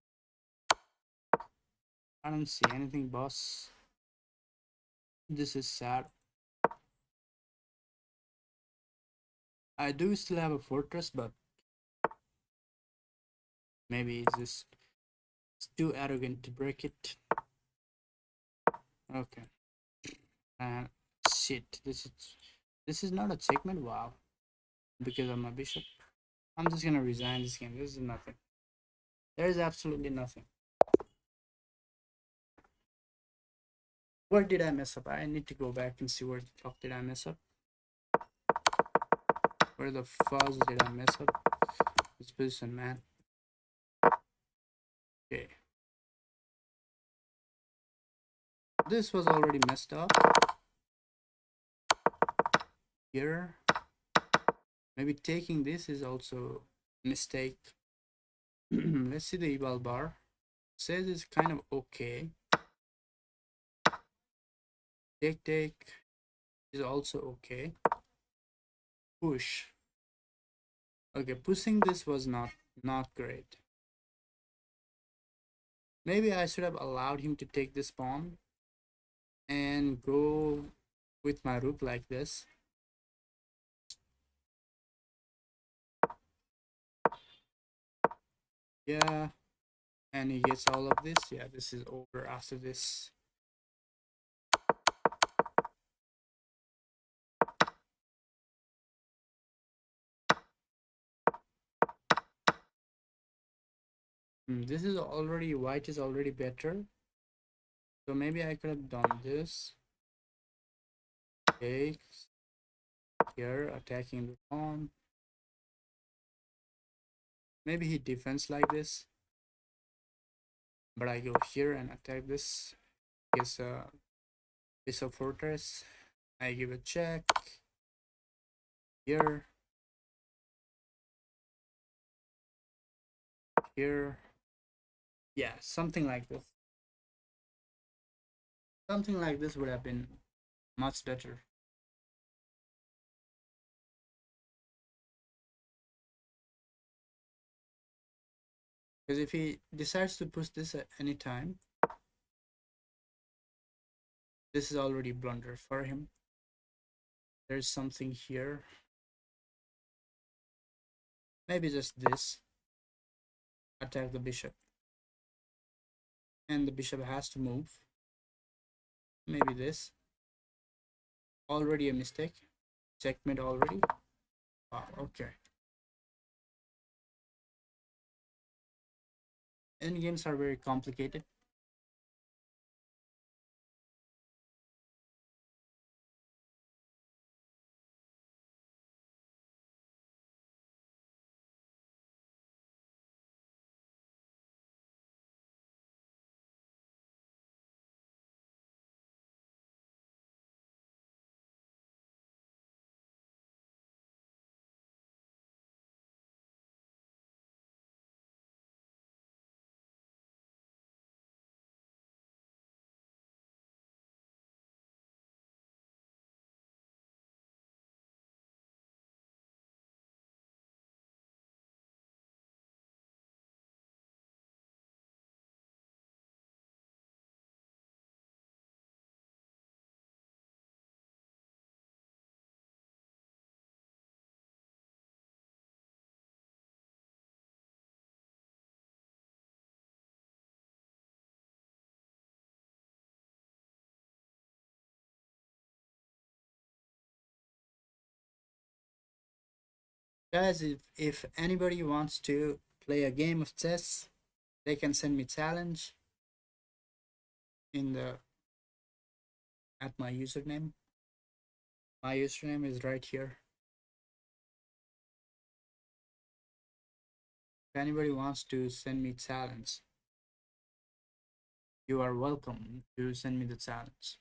I don't see anything, boss. This is sad. I do still have a fortress, but maybe it's too arrogant to break it. Okay. And shit, this is not a checkmate. Wow. Because I'm a bishop. I'm just gonna resign this game. This is nothing. There is absolutely nothing. Where did I mess up? I need to go back and see where the fuck did I mess up. Where the fuzz did I mess up? This position, man. Okay. This was already messed up. Here. Maybe taking this is also a mistake. Let's see the eval bar. Says it's kind of okay. Take is also okay. Push. Okay, pushing this was not great. Maybe I should have allowed him to take this pawn and go with my rook like this. Yeah, and he gets all of this. Yeah, this is over after this. This is already, white is already better. So maybe I could have done this. Takes here, attacking the pawn. Maybe he defends like this. But I go here and attack this. Gets a piece of fortress. I give a check. Here. Here. Yeah, something like this. Something like this would have been much better. Because if he decides to push this at any time, this is already blunder for him. There's something here. Maybe just this. Attack the bishop. And the bishop has to move. Maybe this. Already a mistake. Checkmate already. Wow, okay. Endgames are very complicated. Guys, if anybody wants to play a game of chess, they can send me challenge in the at my username. My username is right here. If anybody wants to send me challenge, you are welcome to send me the challenge.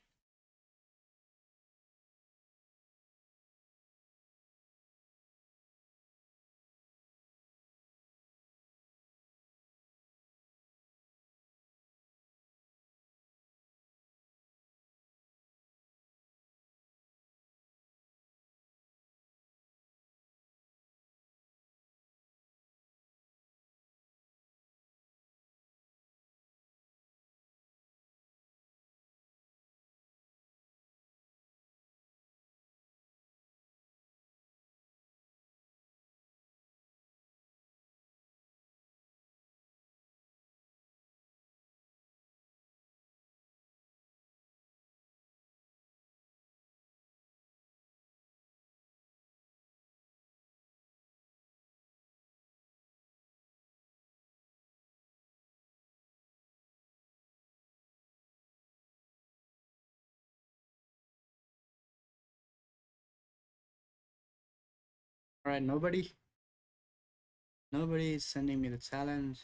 All right, nobody is sending me the challenge.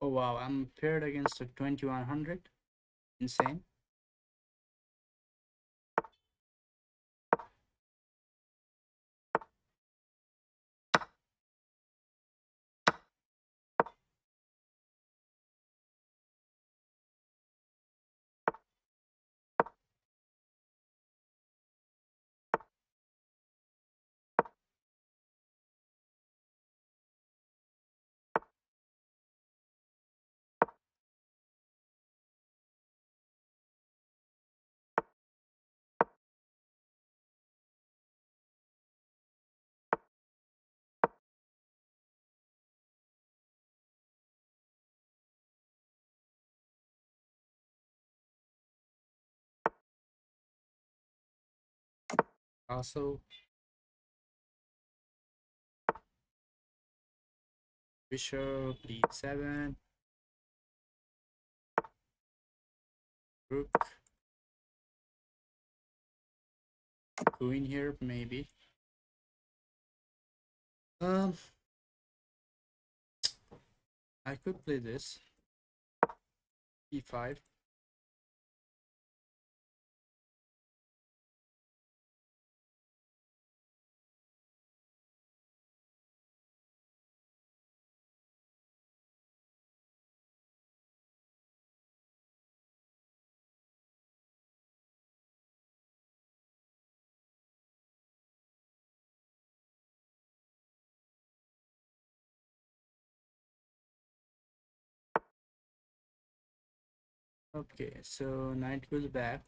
Oh wow, I'm paired against a 2100. Insane. Also, bishop d7, rook, queen here maybe. Um, I could play this e5. Okay, so knight goes back.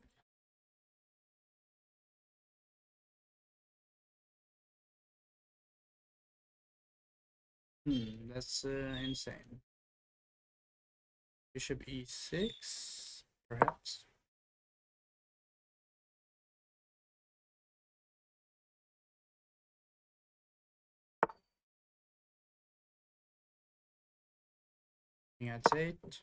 That's insane. Bishop e6, perhaps. King h8.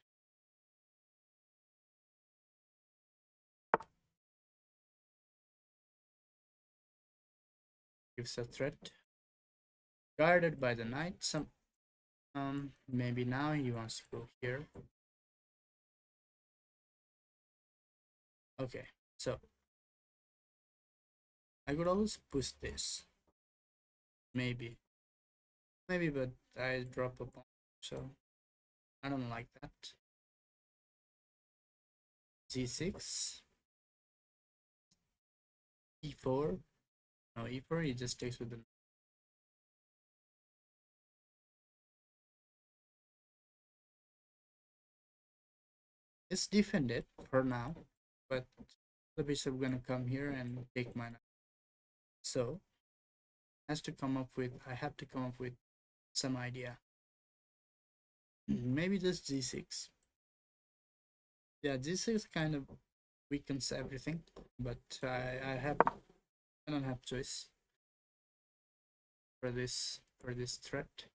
Gives a threat. Guarded by the knight. Maybe now he wants to go here. Okay, so I could always push this. Maybe. Maybe, but I drop a pawn, so I don't like that. G6. E4. No, E4, he just takes with the... It's defended for now, but the bishop gonna come here and take my knight. So I have to come up with some idea. Maybe just G6. Yeah, G6 kind of weakens everything, but I don't have choice for this threat.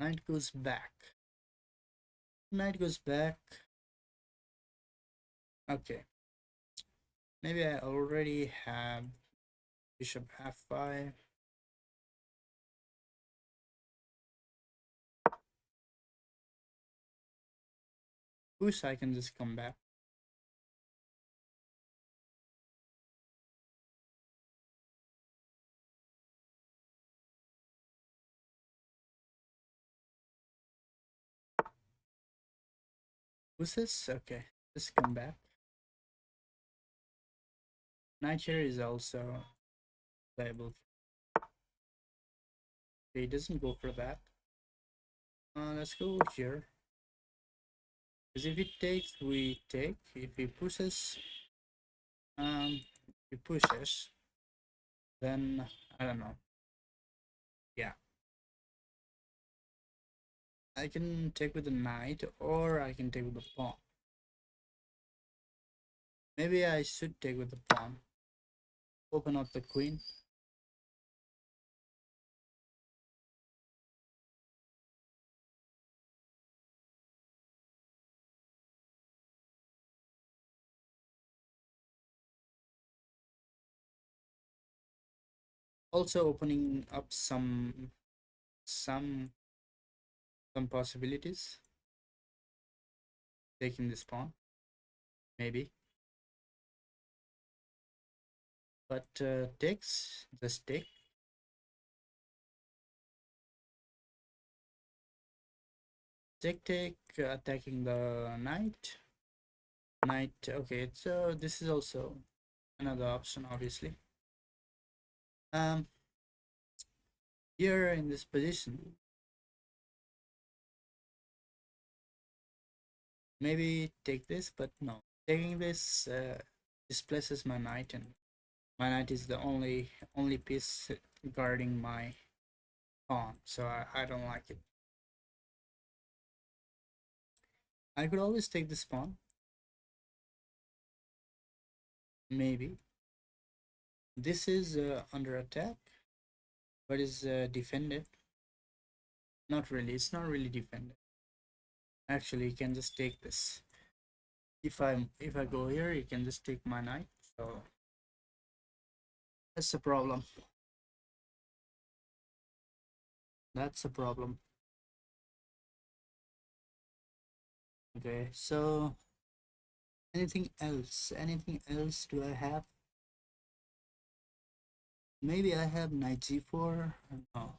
Knight goes back. Knight goes back. Okay. Maybe I already have bishop f5. Wish I can just come back. Who's this? Okay, just come back. Knight here is also playable. Okay, he doesn't go for that. Let's go here. Because if he takes, we take. If he pushes, he pushes, then I don't know. Yeah, I can take with the knight, or I can take with the pawn. Maybe I should take with the pawn. Open up the queen. Also opening up some some possibilities. Taking this pawn, maybe. But takes, just take. Take, attacking the knight. Knight, okay, so this is also another option, obviously. Um, Here in this position, maybe take this, but no. Taking this displaces my knight, and my knight is the only piece guarding my pawn, so I don't like it. I could always take this pawn. Maybe. This is under attack, but is defended. Not really, it's not really defended. Actually, you can just take this. If I go here, you can just take my knight, so that's a problem. That's a problem. Okay, so anything else? Anything else do I have? Maybe I have knight g4. No.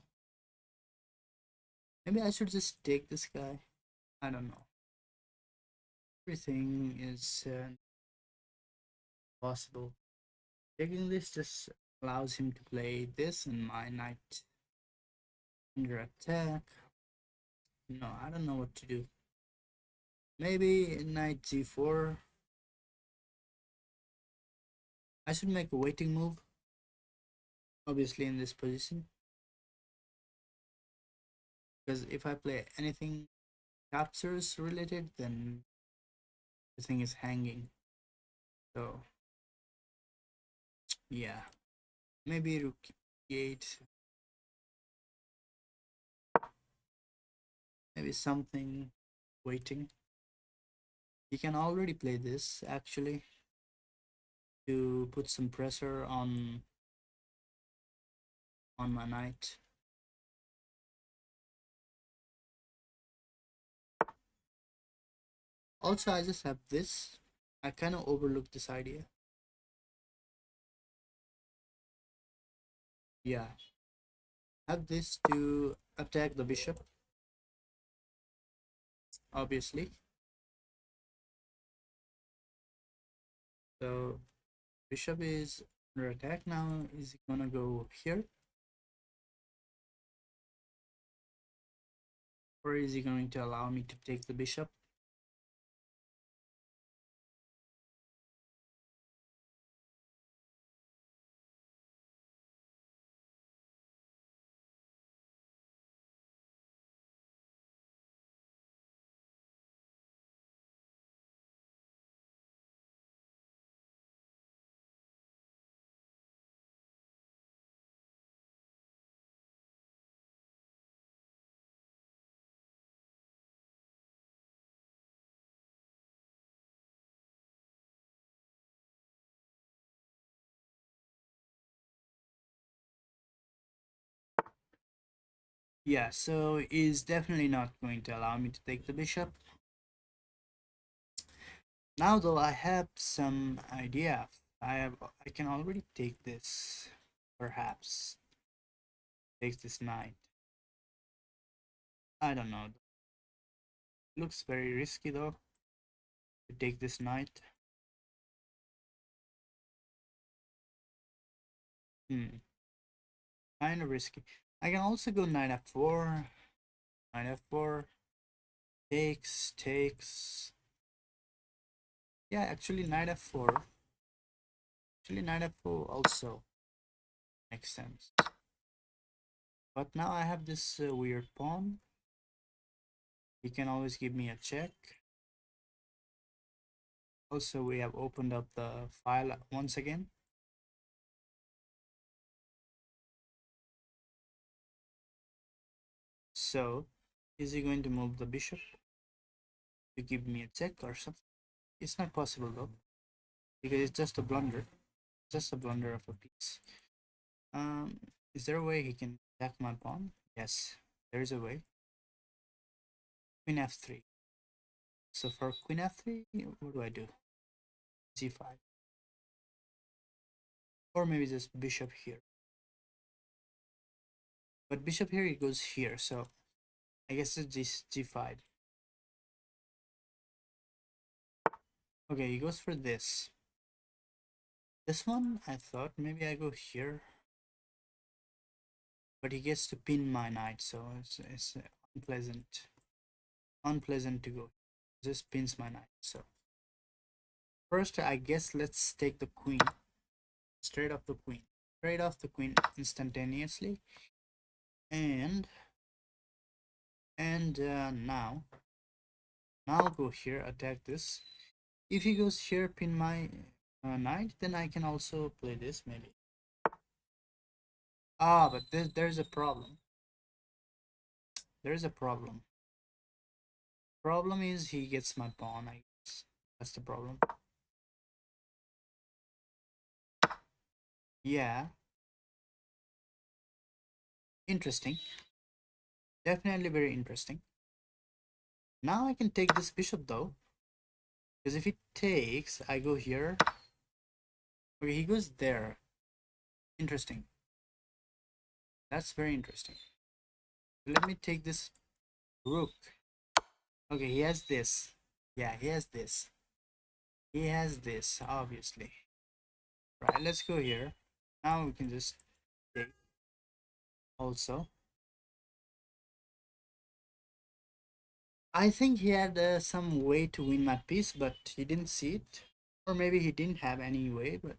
Maybe I should just take this guy. I don't know. Everything is possible. Taking this just allows him to play this and my knight under attack. No, I don't know what to do. Maybe knight g4. I should make a waiting move. Obviously in this position. Because if I play anything captures related, then the thing is hanging. So yeah. Maybe rook e8. Maybe something waiting. You can already play this actually to put some pressure on my knight. Also, I just have this. I kind of overlooked this idea. Yeah. Have this to attack the bishop. Obviously. So bishop is under attack now. Is he gonna go here? Or is he going to allow me to take the bishop? Yeah, so he's definitely not going to allow me to take the bishop. Now though, I have some idea. I can already take this, perhaps. Take this knight. I don't know. Looks very risky though to take this knight. Kind of risky. I can also go knight f4. Knight f4. Takes. Yeah, actually knight f4. Actually knight f4 also makes sense. But now I have this weird pawn. He can always give me a check. Also, we have opened up the file once again. So, is he going to move the bishop to give me a check or something? It's not possible though, because it's just a blunder. Just a blunder of a piece. Is there a way he can attack my pawn? Yes, there is a way. Queen f3. So for queen f3, what do I do? g5. Or maybe just bishop here. But bishop here, it goes here, so I guess it's g5. Okay, he goes for this. This one, I thought maybe I go here. But he gets to pin my knight, so it's unpleasant. Unpleasant to go. Just pins my knight, so. First, I guess let's take the queen. Straight off the queen. Straight off the queen instantaneously. And now go here, attack this. If he goes here, pin my knight, then I can also play this maybe. Ah, but there's a problem. There's a problem. Problem is he gets my pawn, I guess. That's the problem. Yeah. Interesting. Definitely very interesting. Now I can take this bishop though. Because if he takes, I go here. Okay, he goes there. Interesting. That's very interesting. Let me take this rook. Okay, he has this. Yeah, he has this. He has this, obviously. Right, let's go here. Now we can just take also. I think he had some way to win my piece, but he didn't see it. Or maybe he didn't have any way, but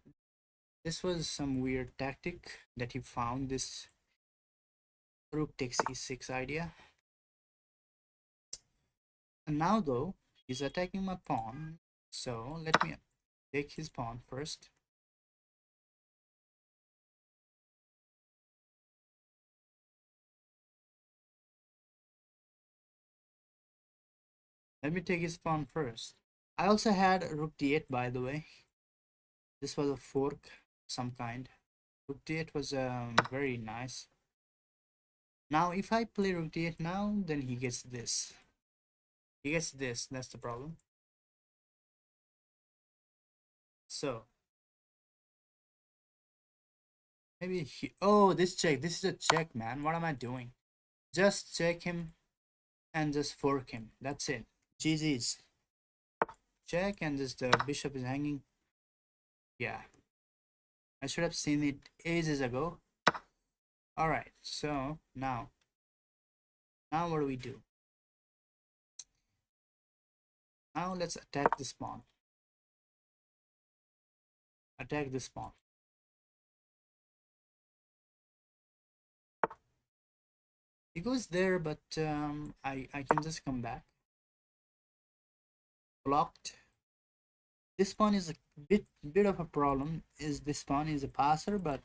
this was some weird tactic that he found, this rook takes e6 idea. And now though, he's attacking my pawn. So let me take his pawn first. Let me take his pawn first. I also had rook d8, by the way. This was a fork some kind. Rook d8 was very nice. Now if I play rook d8 now, then he gets this. He gets this, that's the problem. So maybe he, oh, this check, this is a check, man. What am I doing? Just check him and just fork him. That's it. GG's. Check and just the bishop is hanging. Yeah, I should have seen it ages ago. Alright, so now what do we do? Now let's attack this pawn. Attack this pawn. He goes there, but I can just come back. Blocked. This pawn is a bit of a problem. Is this pawn is a passer, but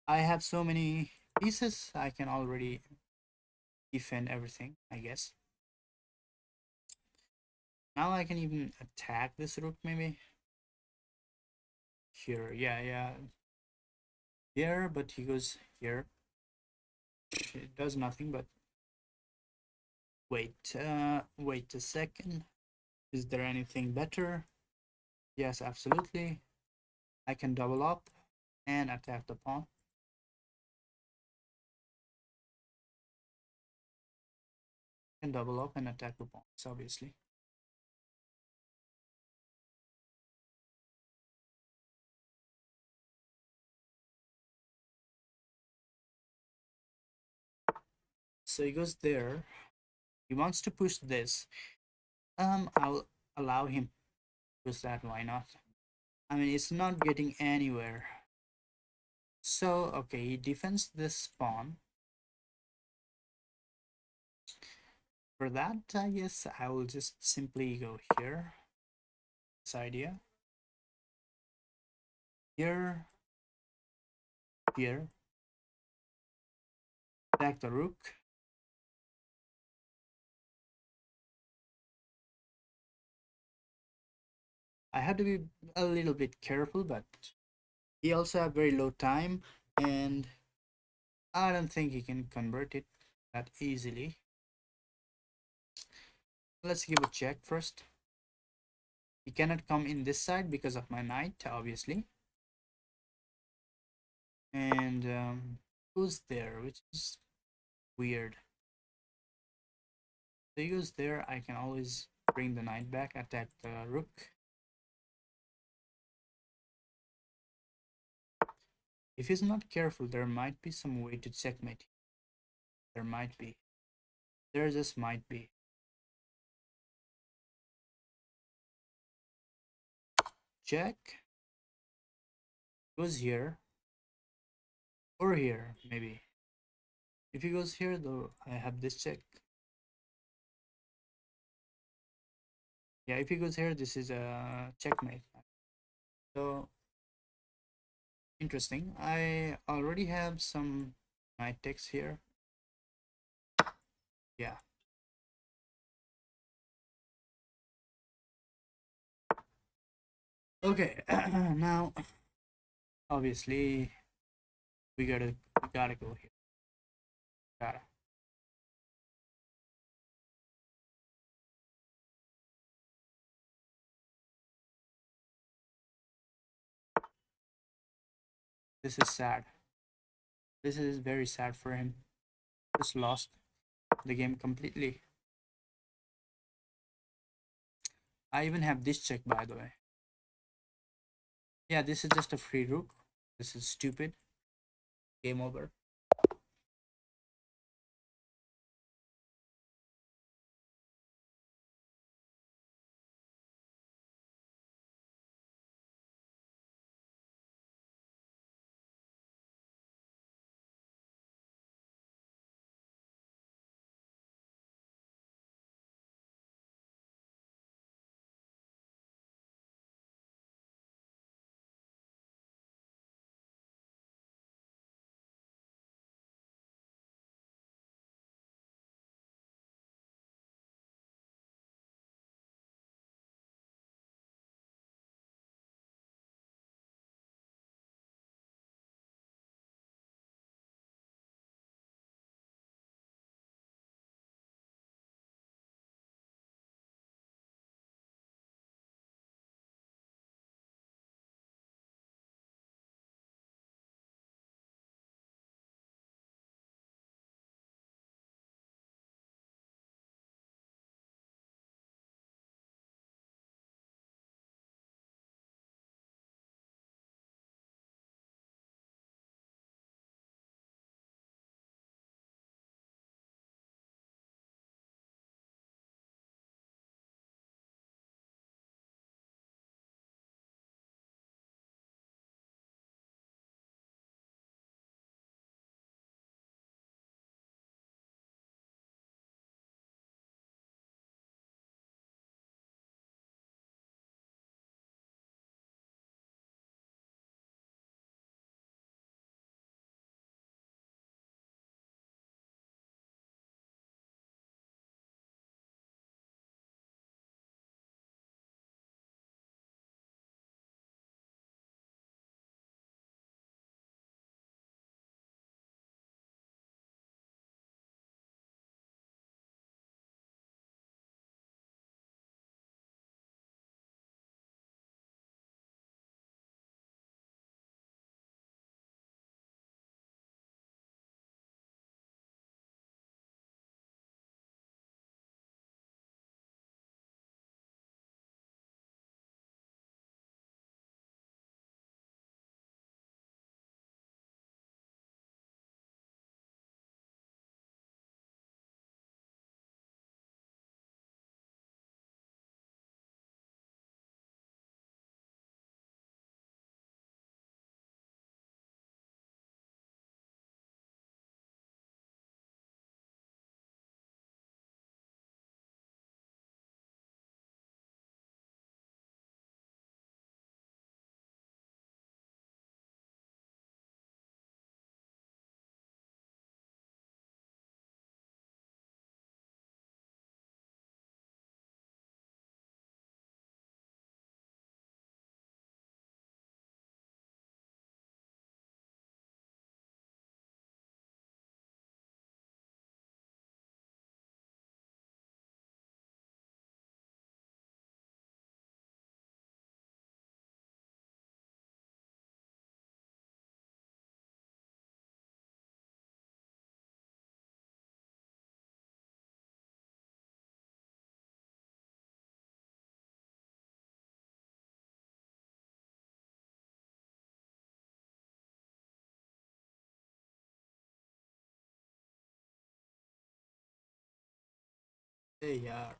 I have so many pieces I can already defend everything, I guess. Now I can even attack this rook maybe. Here, yeah. Here, but he goes here. It does nothing, but wait a second. Is there anything better? Yes, absolutely. I can double up and attack the pawn. Can double up and attack the pawns, obviously. So he goes there. He wants to push this. I'll allow him to push that. Why not? I mean, it's not getting anywhere. So okay, he defends this pawn. For that, I guess I will just simply go here. This idea. Here. Here. Attack the rook. I have to be a little bit careful, but he also have very low time, and I don't think he can convert it that easily. Let's give a check first. He cannot come in this side because of my knight, obviously. And who's there, which is weird. So he goes there. I can always bring the knight back, attack the rook. If he's not careful, there might be some way to checkmate. There might be. There just might be. Check. Goes here. Or here, maybe. If he goes here, though, I have this check. Yeah, if he goes here, this is a checkmate. So, interesting. I already have some knight takes here. Yeah. Okay, now, obviously, we gotta go here. Gotta. This is sad. This is very sad for him. Just lost the game completely. I even have this check, by the way. Yeah, this is just a free rook. This is stupid. Game over. Hey, yeah.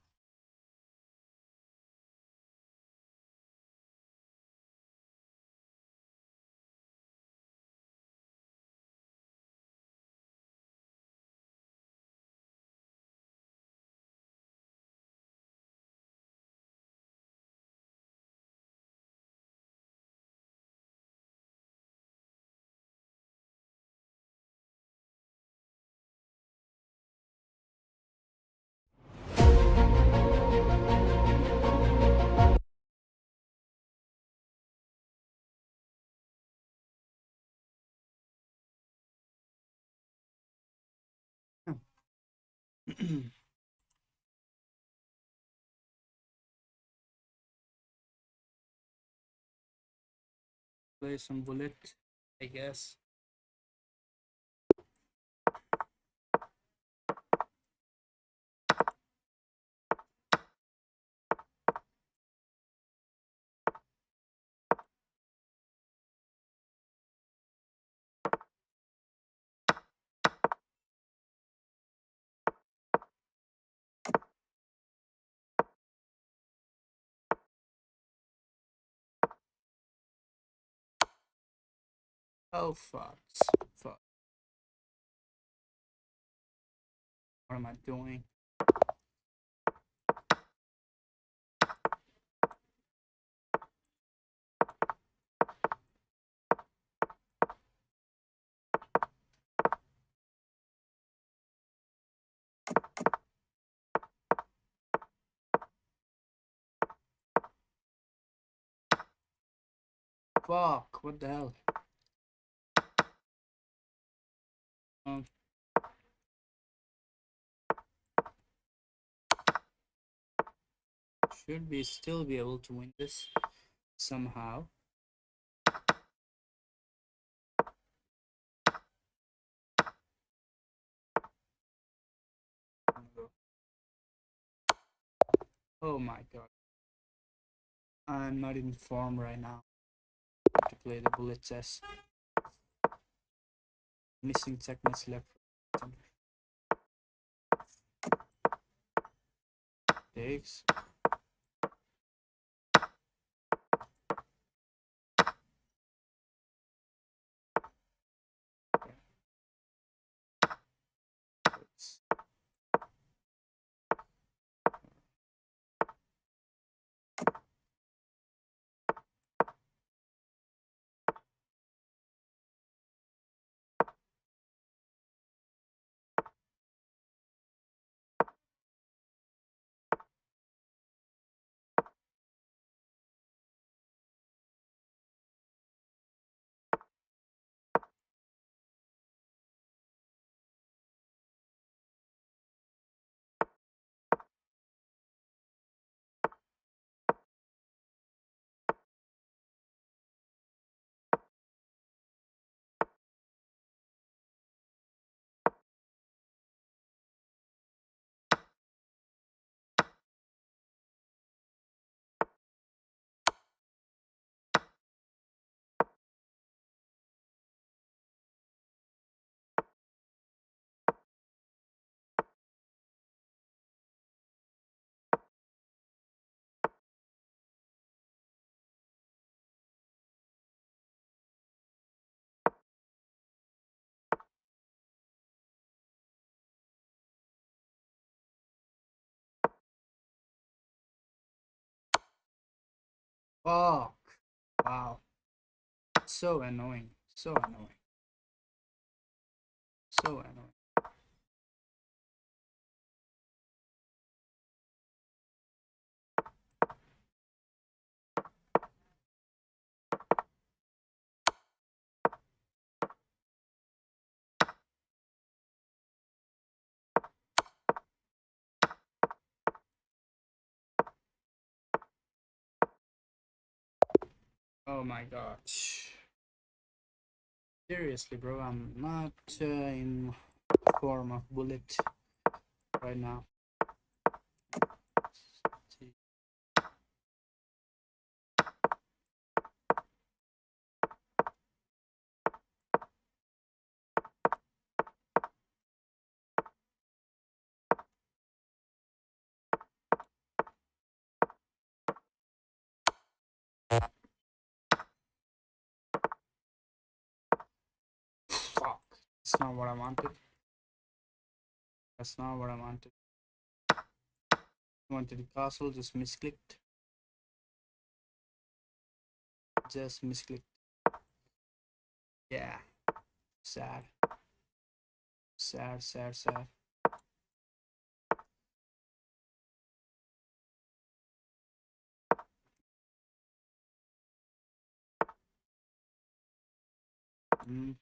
Play some bullet, I guess. Oh fuck. Fuck. What am I doing? Fuck, what the hell? Um, should we still be able to win this somehow? Oh my god. I'm not in form right now to play the bullet chess. Missing seconds left. Takes. Fuck. Wow. So annoying. So annoying. So annoying. Oh my gosh. Seriously, bro, I'm not in form of bullet right now. Fuck. That's not what I wanted. That's not what I wanted. I wanted the castle, just misclicked. Just misclicked. Yeah. Sad. Sad, sad, sad. Mm.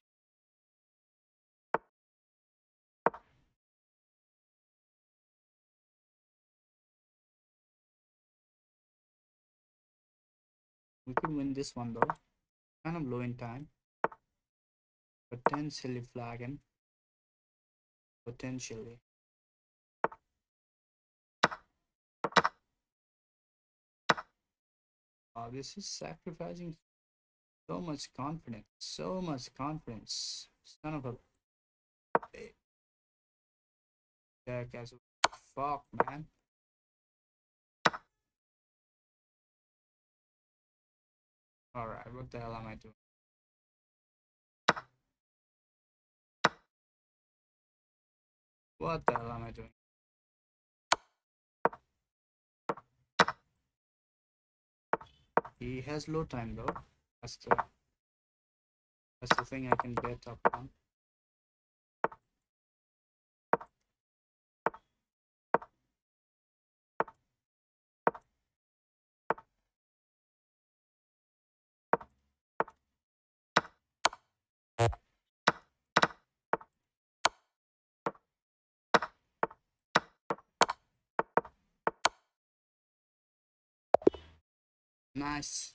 We could win this one though. Kind of low in time. Potentially flagging. Potentially. Oh, this is sacrificing so much confidence. So much confidence. Son of a jackass. Fuck, man. Alright, what the hell am I doing? What the hell am I doing? He has low time though. That's the thing I can get up on. Nice.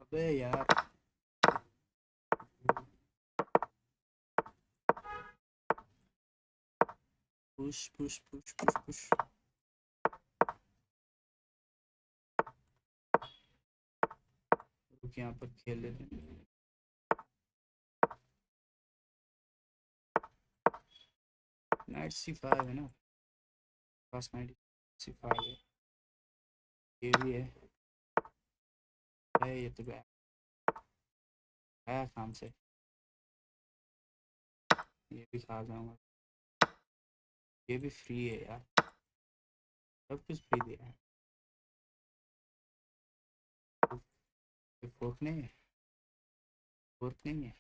अबे यार push push push push push. रुक यहाँ पर खेल लेते हैं. Night C5 है ना. पास नाइट C5 है. ये भी है. ये तो गया काम से. ये भी खा जाऊंगा. ये भी फ्री है यार. सब कुछ फ्री दिया है. फोर्क नहीं है. फोर्क नहीं है.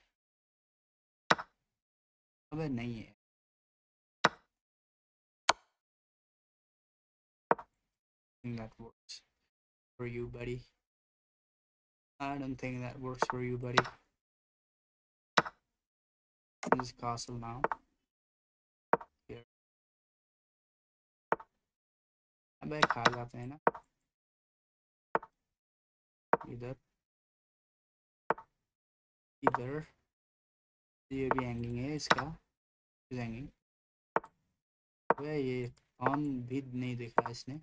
अबे नहीं है. I think that works for you, buddy. I don't think that works for you, buddy. This castle now. Here. अबे खा जाते हैं ना. इधर इधर. ये भी हैंगिंग है इसका. हैंगिंग. अबे ये ऑन भी नहीं देखा इसने.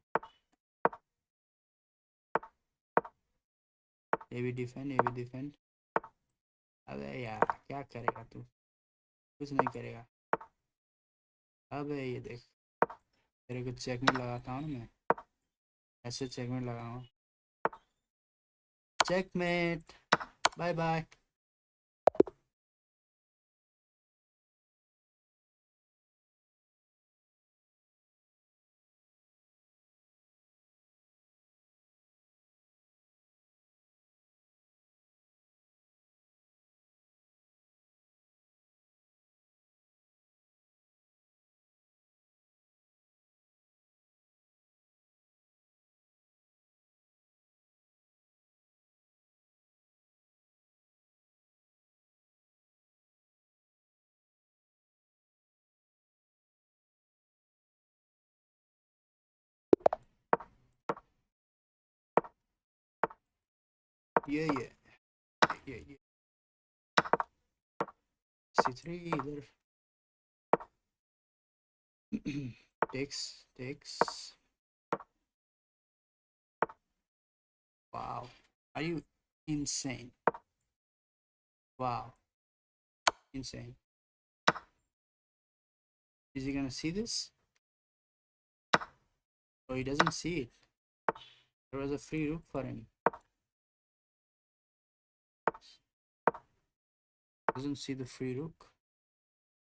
ये भी डिफेंड. ये भी डिफेंड. अबे यार क्या करेगा तू. कुछ नहीं करेगा. अबे ये देख. तेरे को चेक में लगाता हूँ ना मैं. ऐसे चेक में लगाऊंगा. चेकमेट. Bye bye. ये C3 इधर. takes. Wow, are you insane? Wow, insane. Is he gonna see this? Oh, he doesn't see it. There was a free rook for him. Doesn't see the free rook.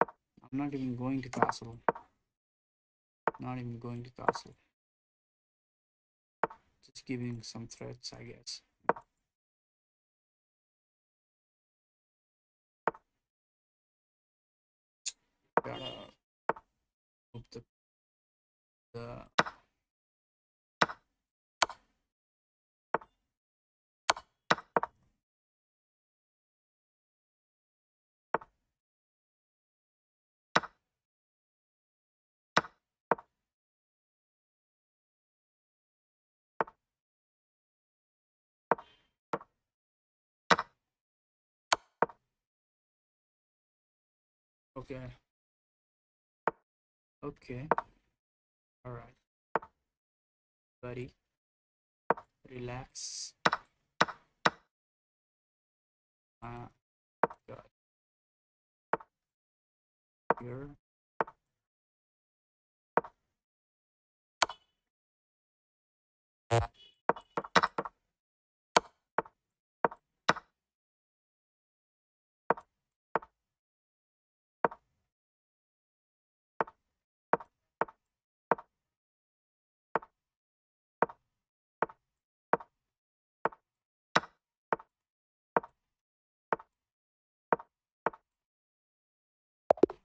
I'm not even going to castle. Not even going to castle. Just giving some threats, I guess. Gotta move the okay. Okay. All right, buddy. Relax. uh, got here.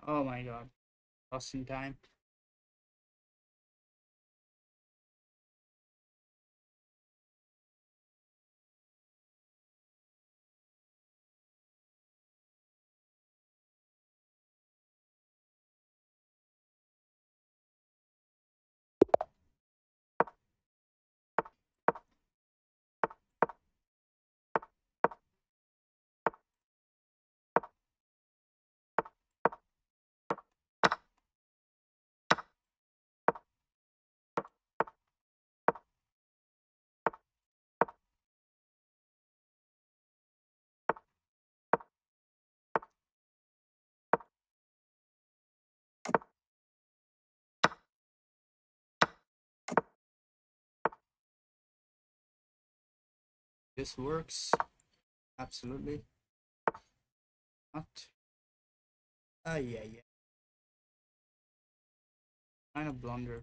Oh my god, lost in time. This works. Absolutely not. Ah, yeah, yeah. Kind of blunder.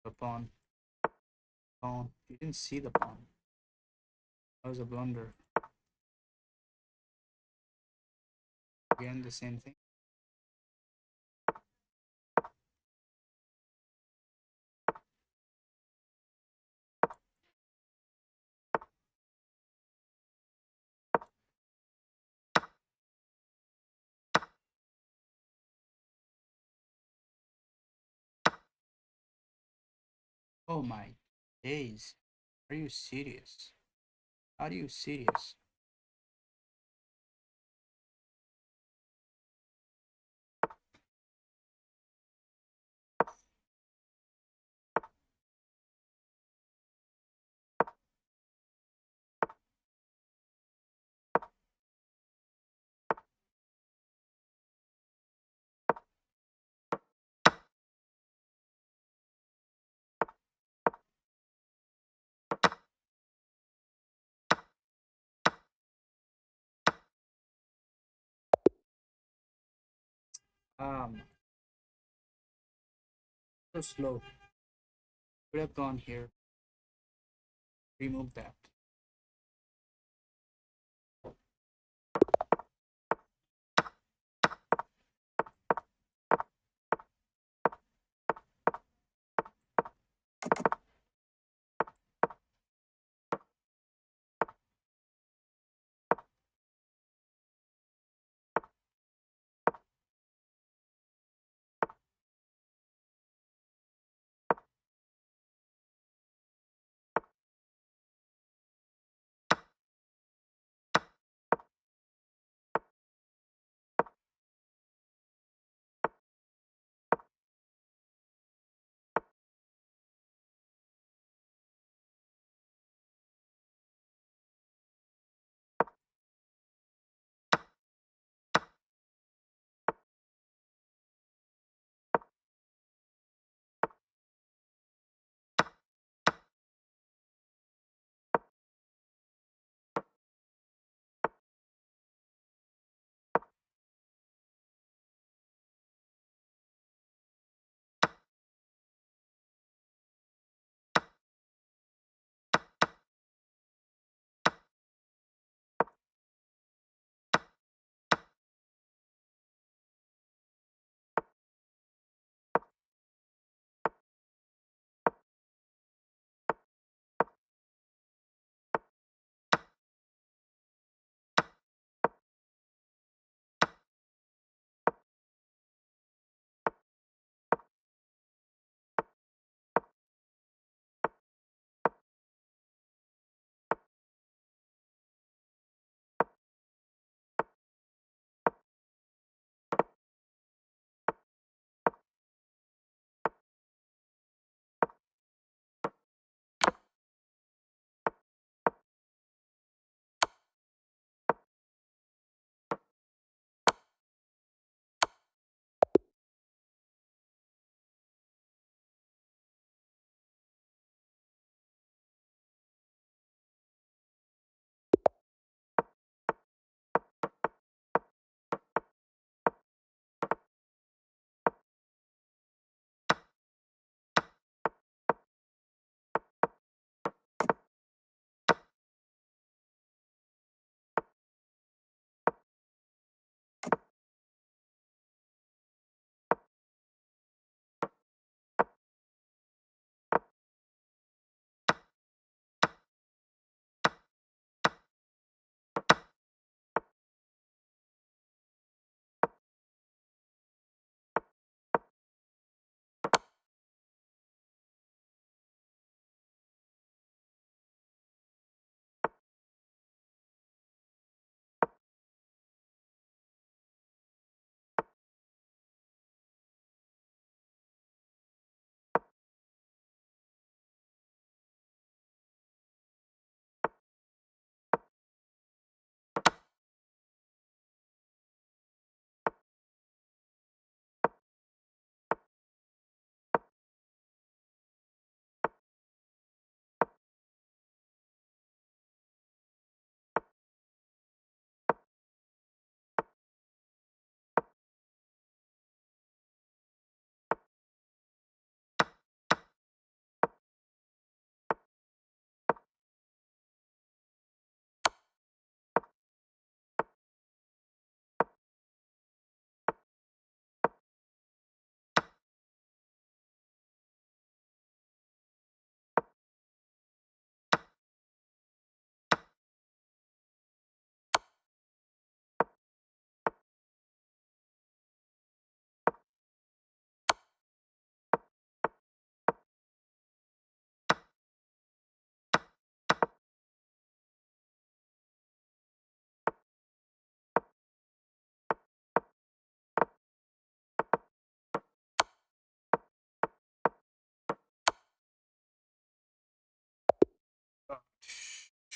The pawn. Pawn. You didn't see the pawn. That was a blunder. Again, the same thing. Oh my days. Are you serious? Are you serious? So slow. Could have gone here. Remove that.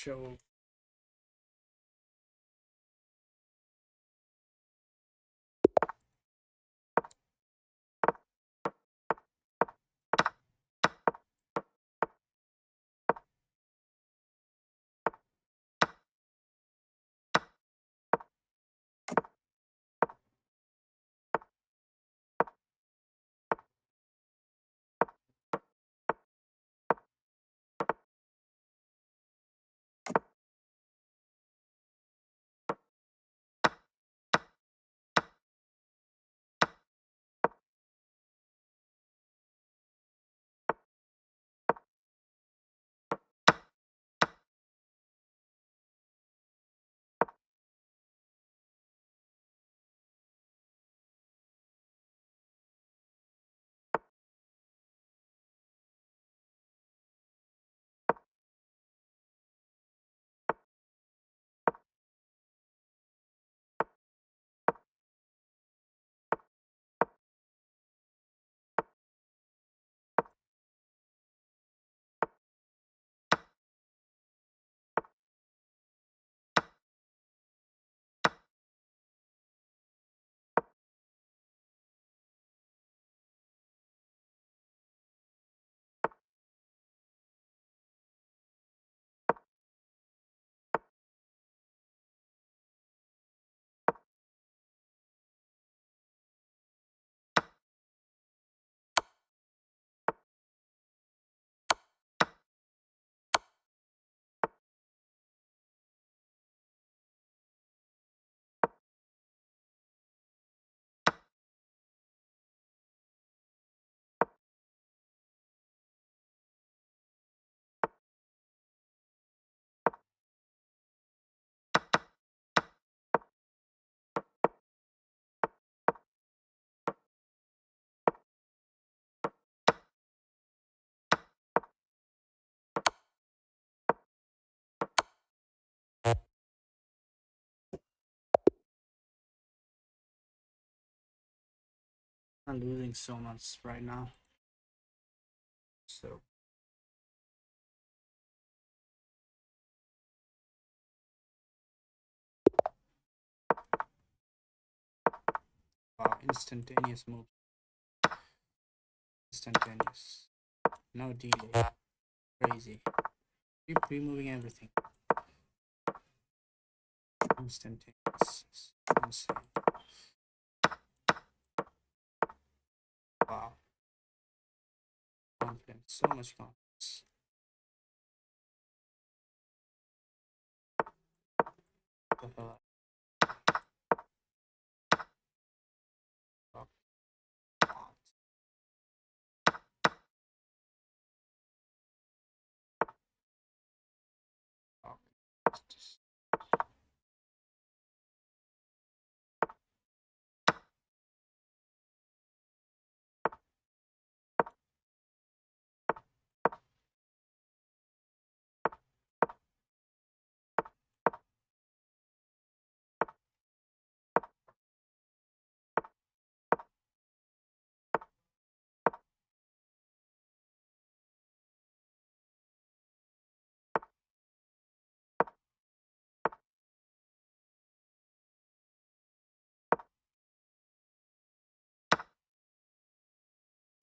show. I'm losing so much right now. So wow, instantaneous move. Instantaneous. No delay. Crazy. Keep removing everything. Instantaneous. Insane. Wow. Confidence. So much confidence. The hell up. Fuck. Just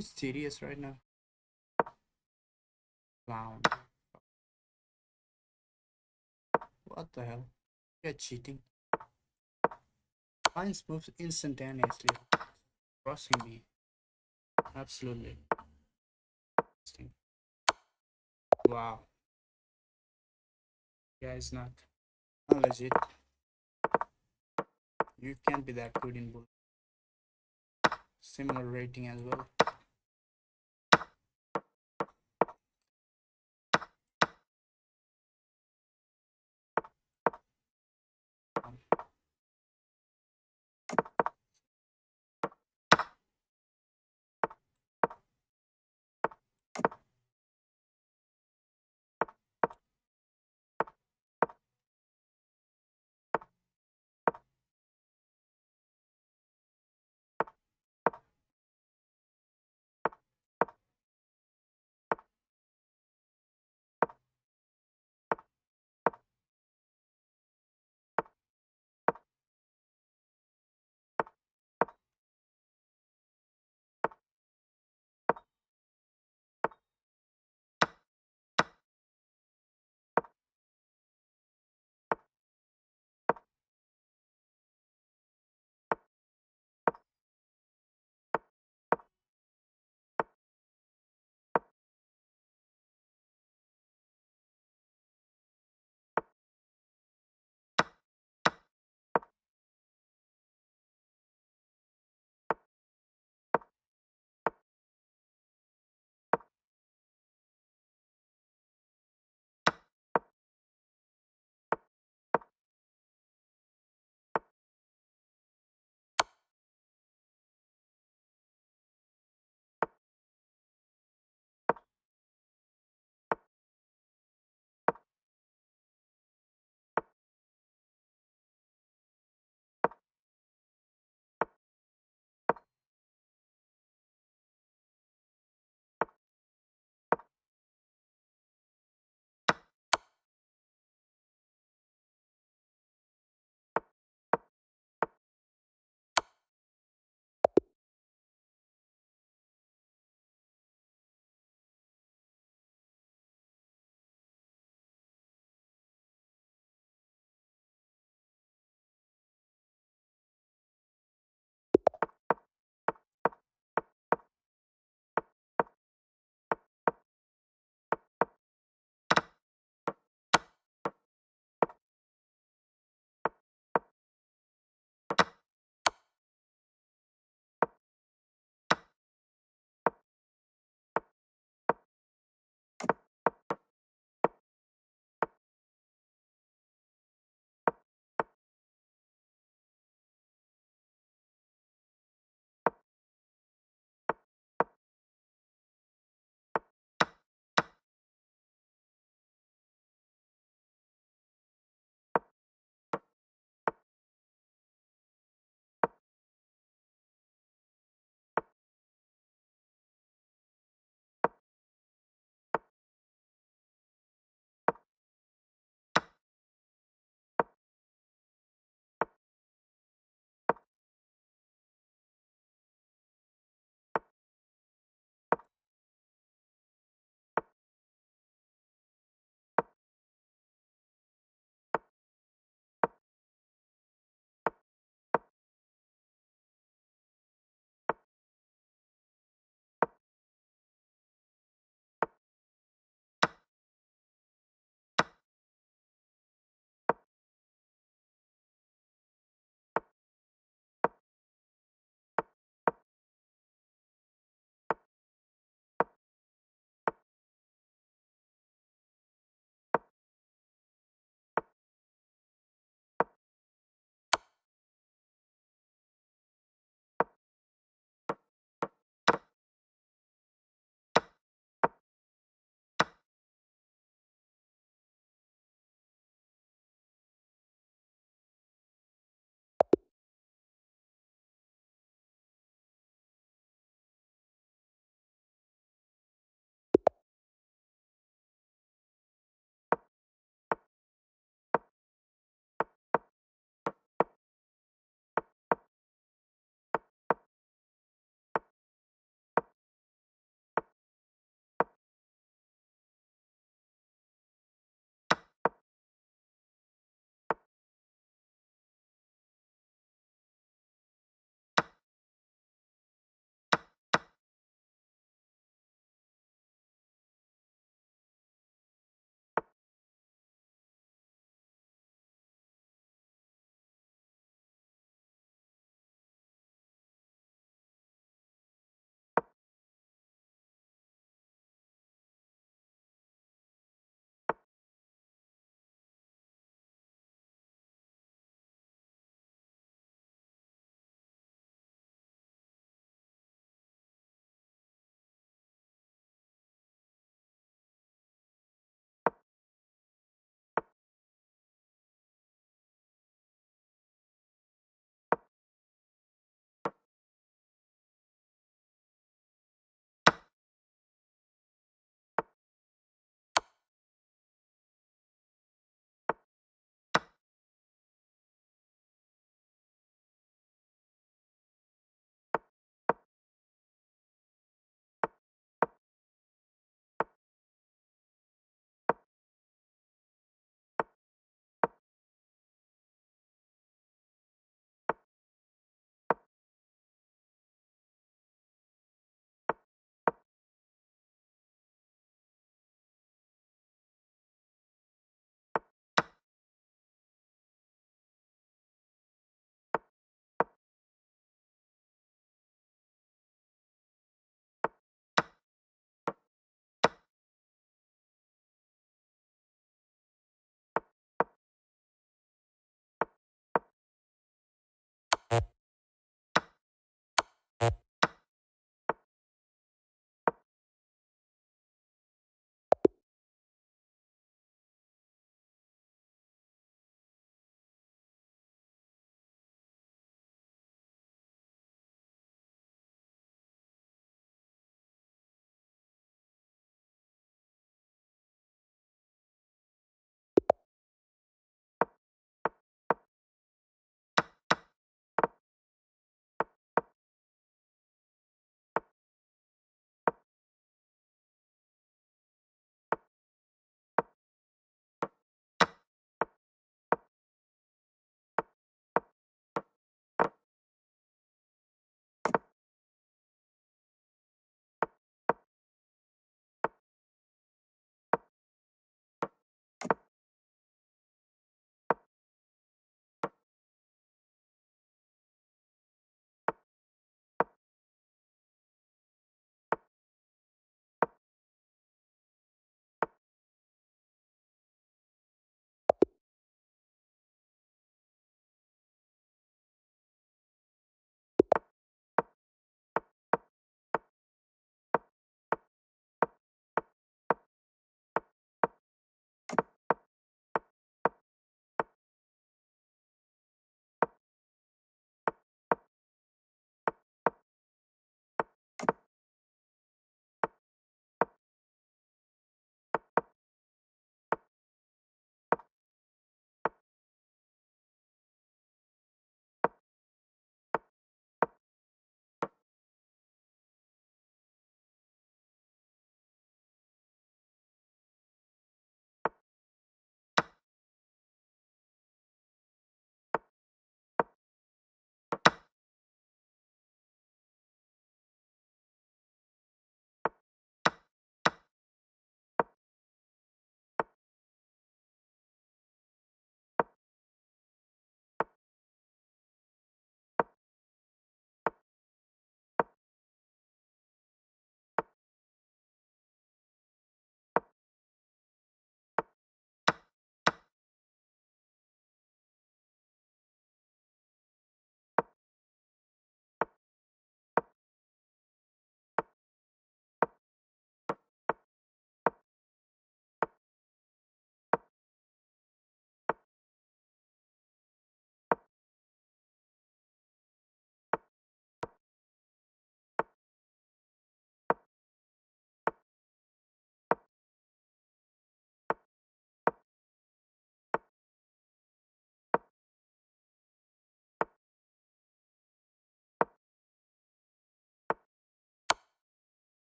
it's tedious right now. Clown. What the hell? You're cheating. Lines moves instantaneously. Crossing me. Absolutely. Wow. Yeah, it's not. Not legit. You can't be that good in bull. Similar rating as well.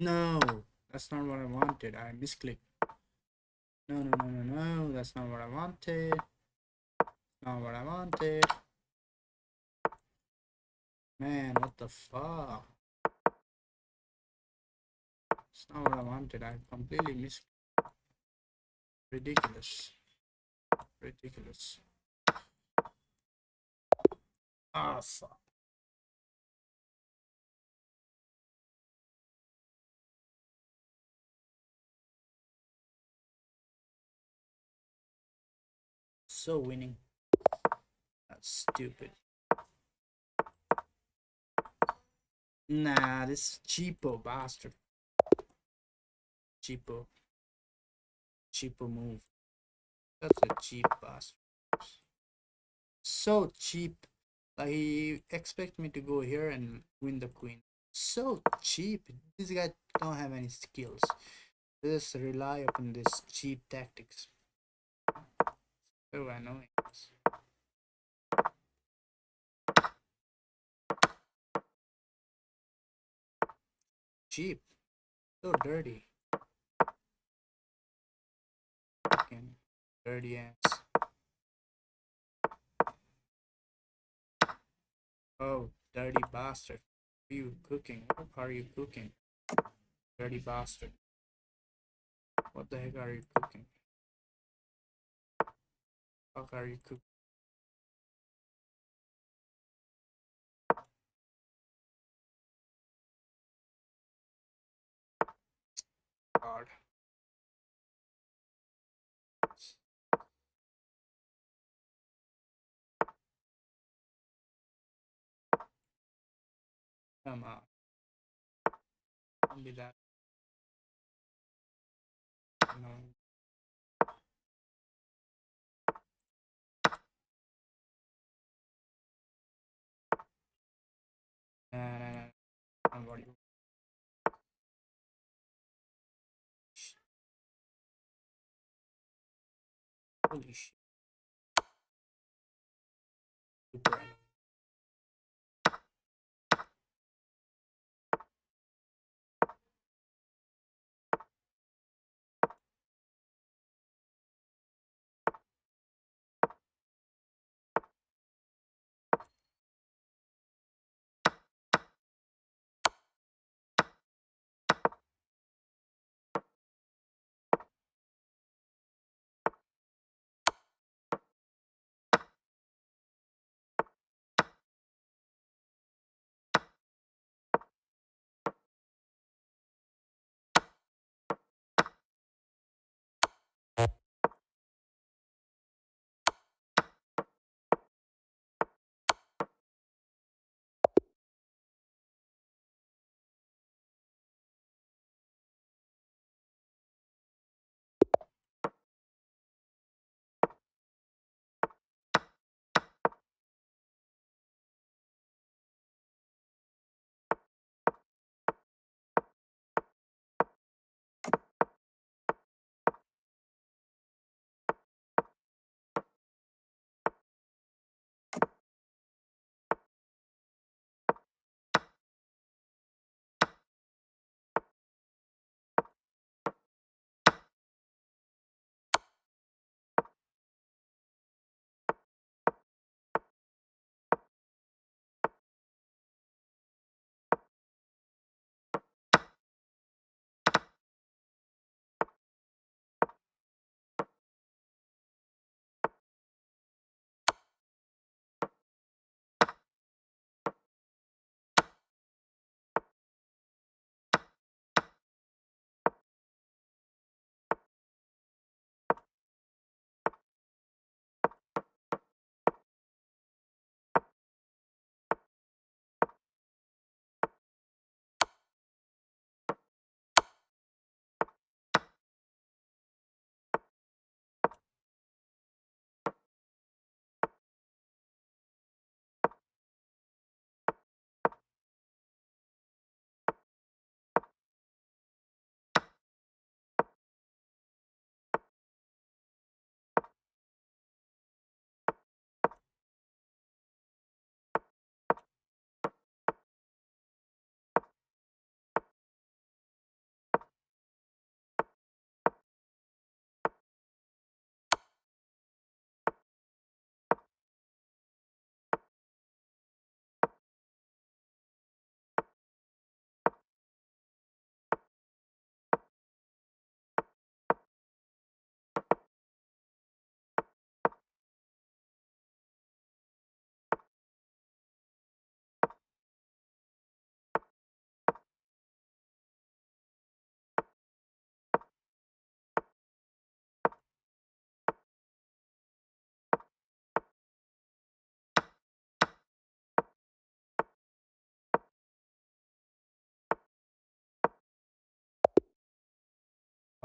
No, that's not what I wanted. I misclicked. No, no, no, no, no. That's not what I wanted. Not what I wanted. Man, what the fuck? It's not what I wanted. I completely missed. Ridiculous. Ridiculous. Ah, fuck. So winning. That's stupid. Nah, this cheapo bastard. Cheapo. Cheapo move. That's a cheap bastard. So cheap. Like he expect me to go here and win the queen. So cheap. This guy don't have any skills. Just rely upon this cheap tactics. So annoying. Cheap. So dirty. Fucking dirty ass. Oh, dirty bastard. What are you cooking? What are you cooking? Dirty bastard. What the heck are you cooking? Fuck are you cooking? God. Come on. Don't be that. No. Nah, nah, nah. Don't worry. Holy shit. Super annoying.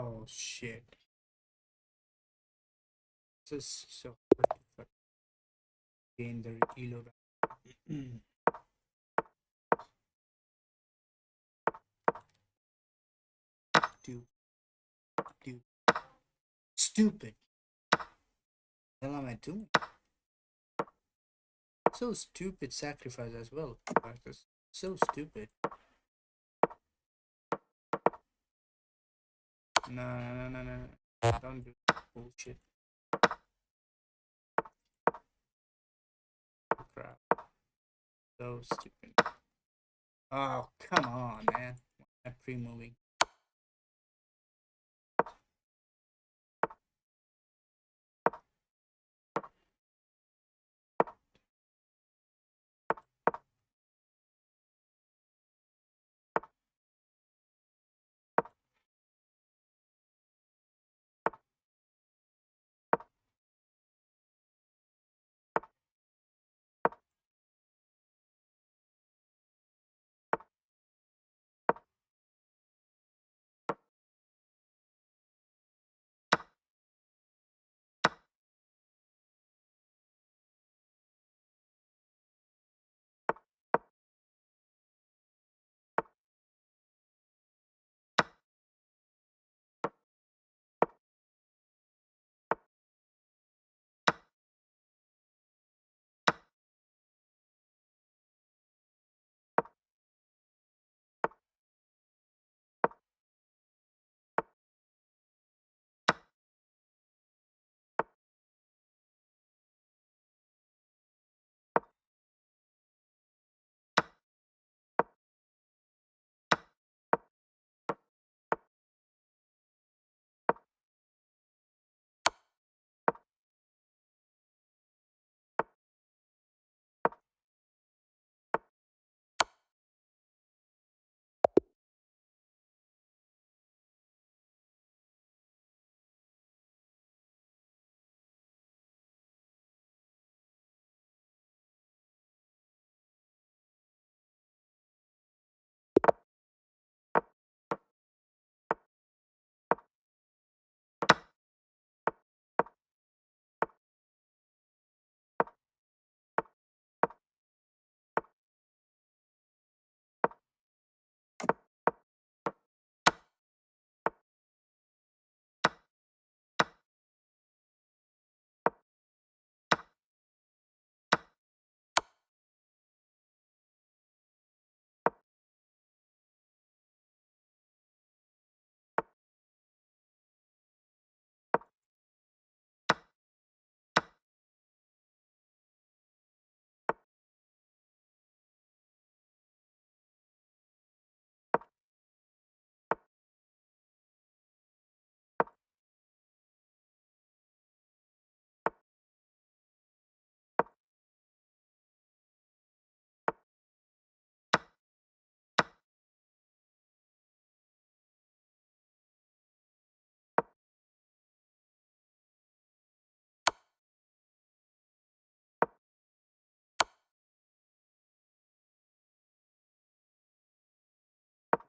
Oh shit. This is so hard to gain the elo. Dude, dude. Stupid. What am I doing? So stupid sacrifice as well. Marcus. So stupid. No, no, no, no, no. Don't do bullshit. Crap. So stupid. Oh, come on, man. I'm pre-moving.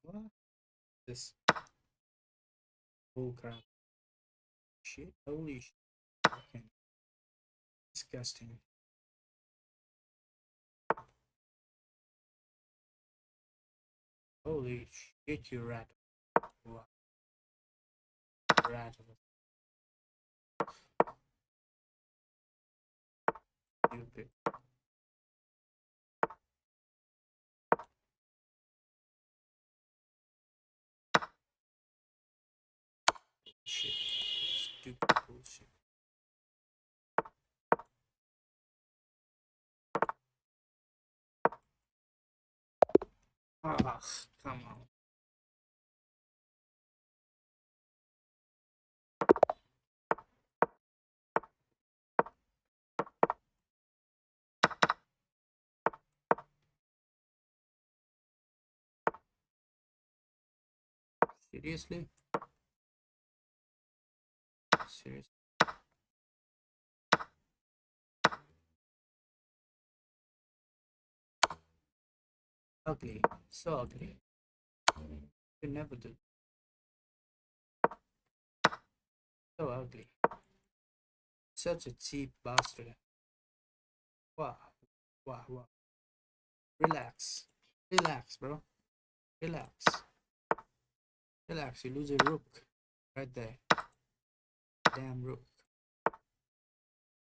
What? This bull crap. Shit. Holy shit. Fucking disgusting. Holy shit, you rat. What? Rat. Stupid. Shit. Stupid bullshit. Ah, come on. Seriously? Seriously? Ugly. So ugly. You never do. So ugly. Such a cheap bastard. Wow. Wow. Wow. Relax. Relax, bro. Relax. Relax. You lose a rook. Right there. Damn rook.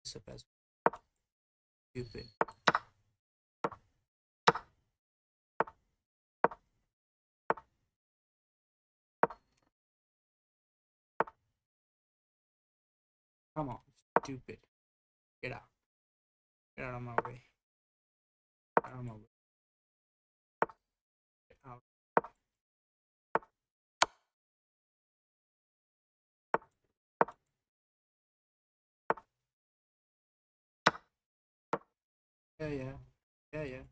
Stupid. Come on. Stupid. Get out. Get out of my way. Get out of my way. Get out. Yeah, yeah. Yeah, yeah.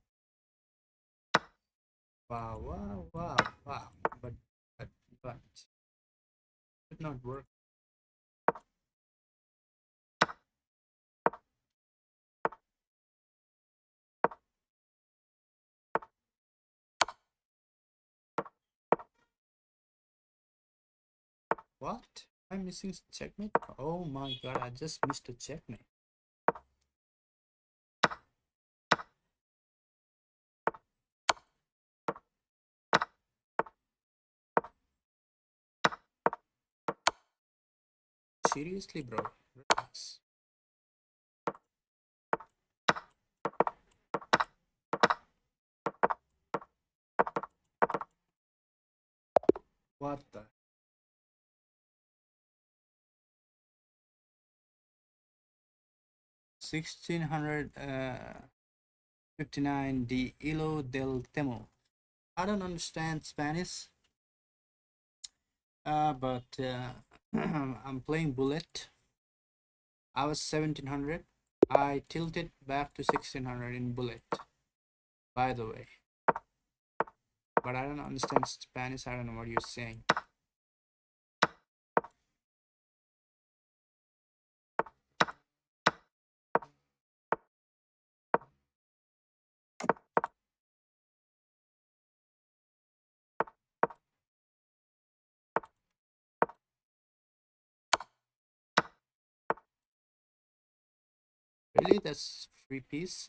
Wow, wow, wow, wow. But it did not work. What? I'm missing checkmate? Oh my god, I just missed a checkmate. Seriously, bro. Relax. What the? 1659 de Hilo del Temo. I don't understand Spanish, but I'm playing Bullet. I was 1700. I tilted back to 1600 in Bullet, by the way. But I don't understand Spanish. I don't know what you're saying. Really? That's free piece?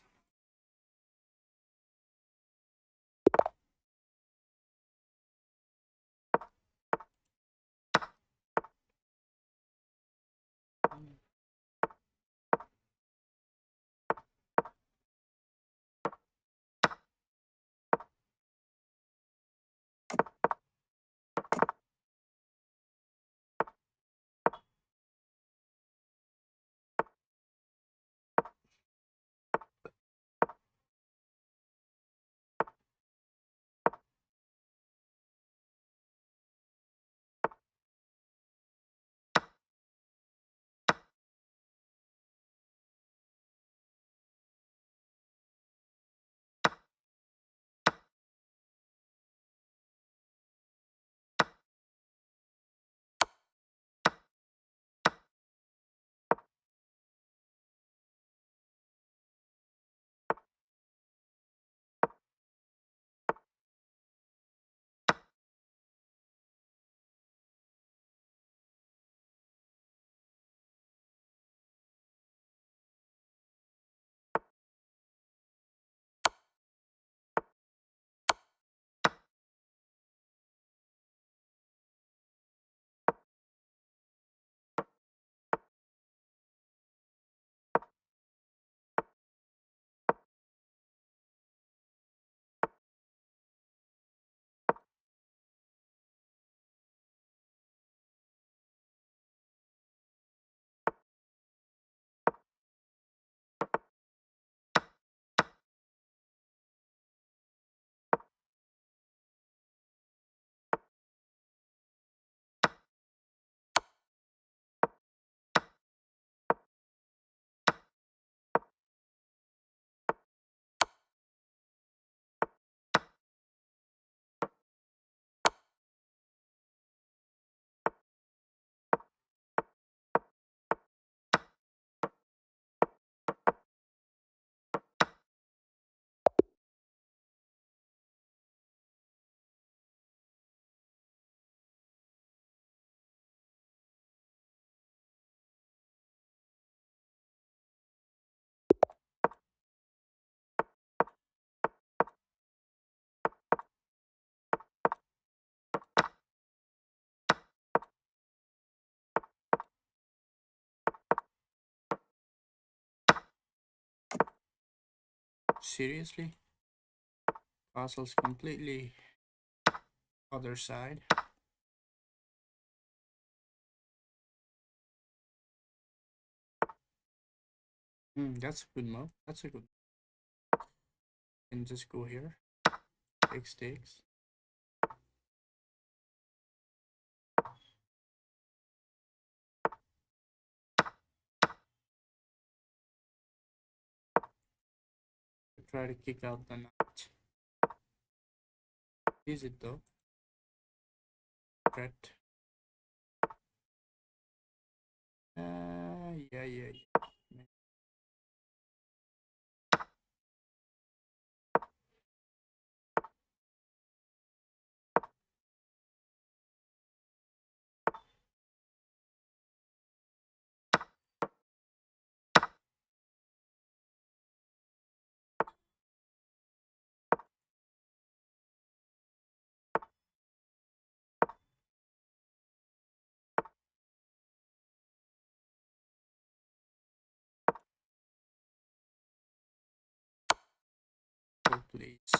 Seriously? Castle's completely other side. That's a good move. That's a good. Can just go here. Takes takes. Try to kick out the knight. Is it though? Threat. Yeah. Oh, please.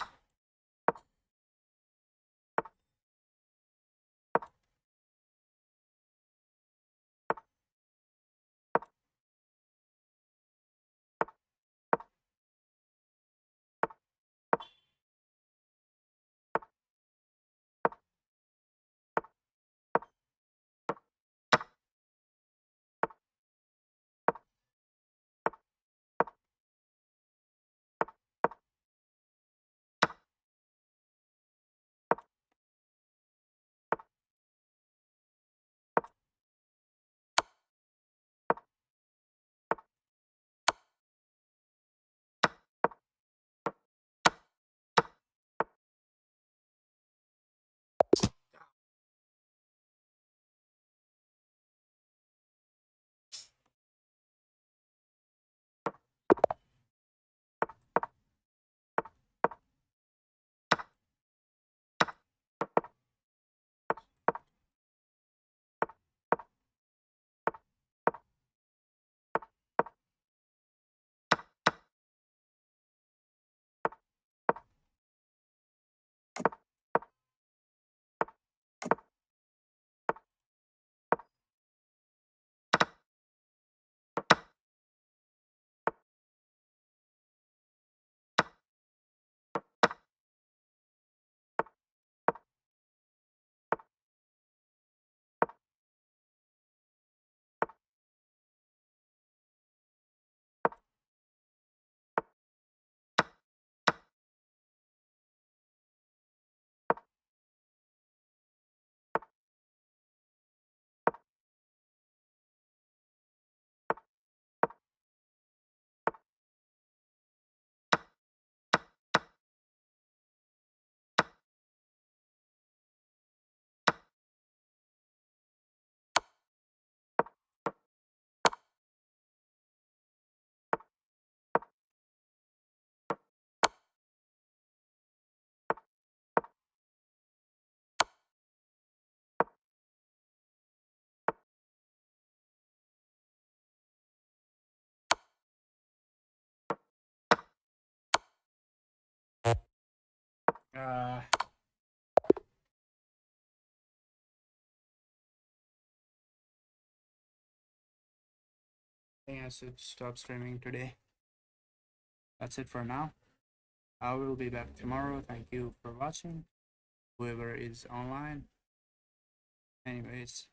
I think I should stop streaming today. That's it for now. I will be back tomorrow. Thank you for watching. Whoever is online. Anyways.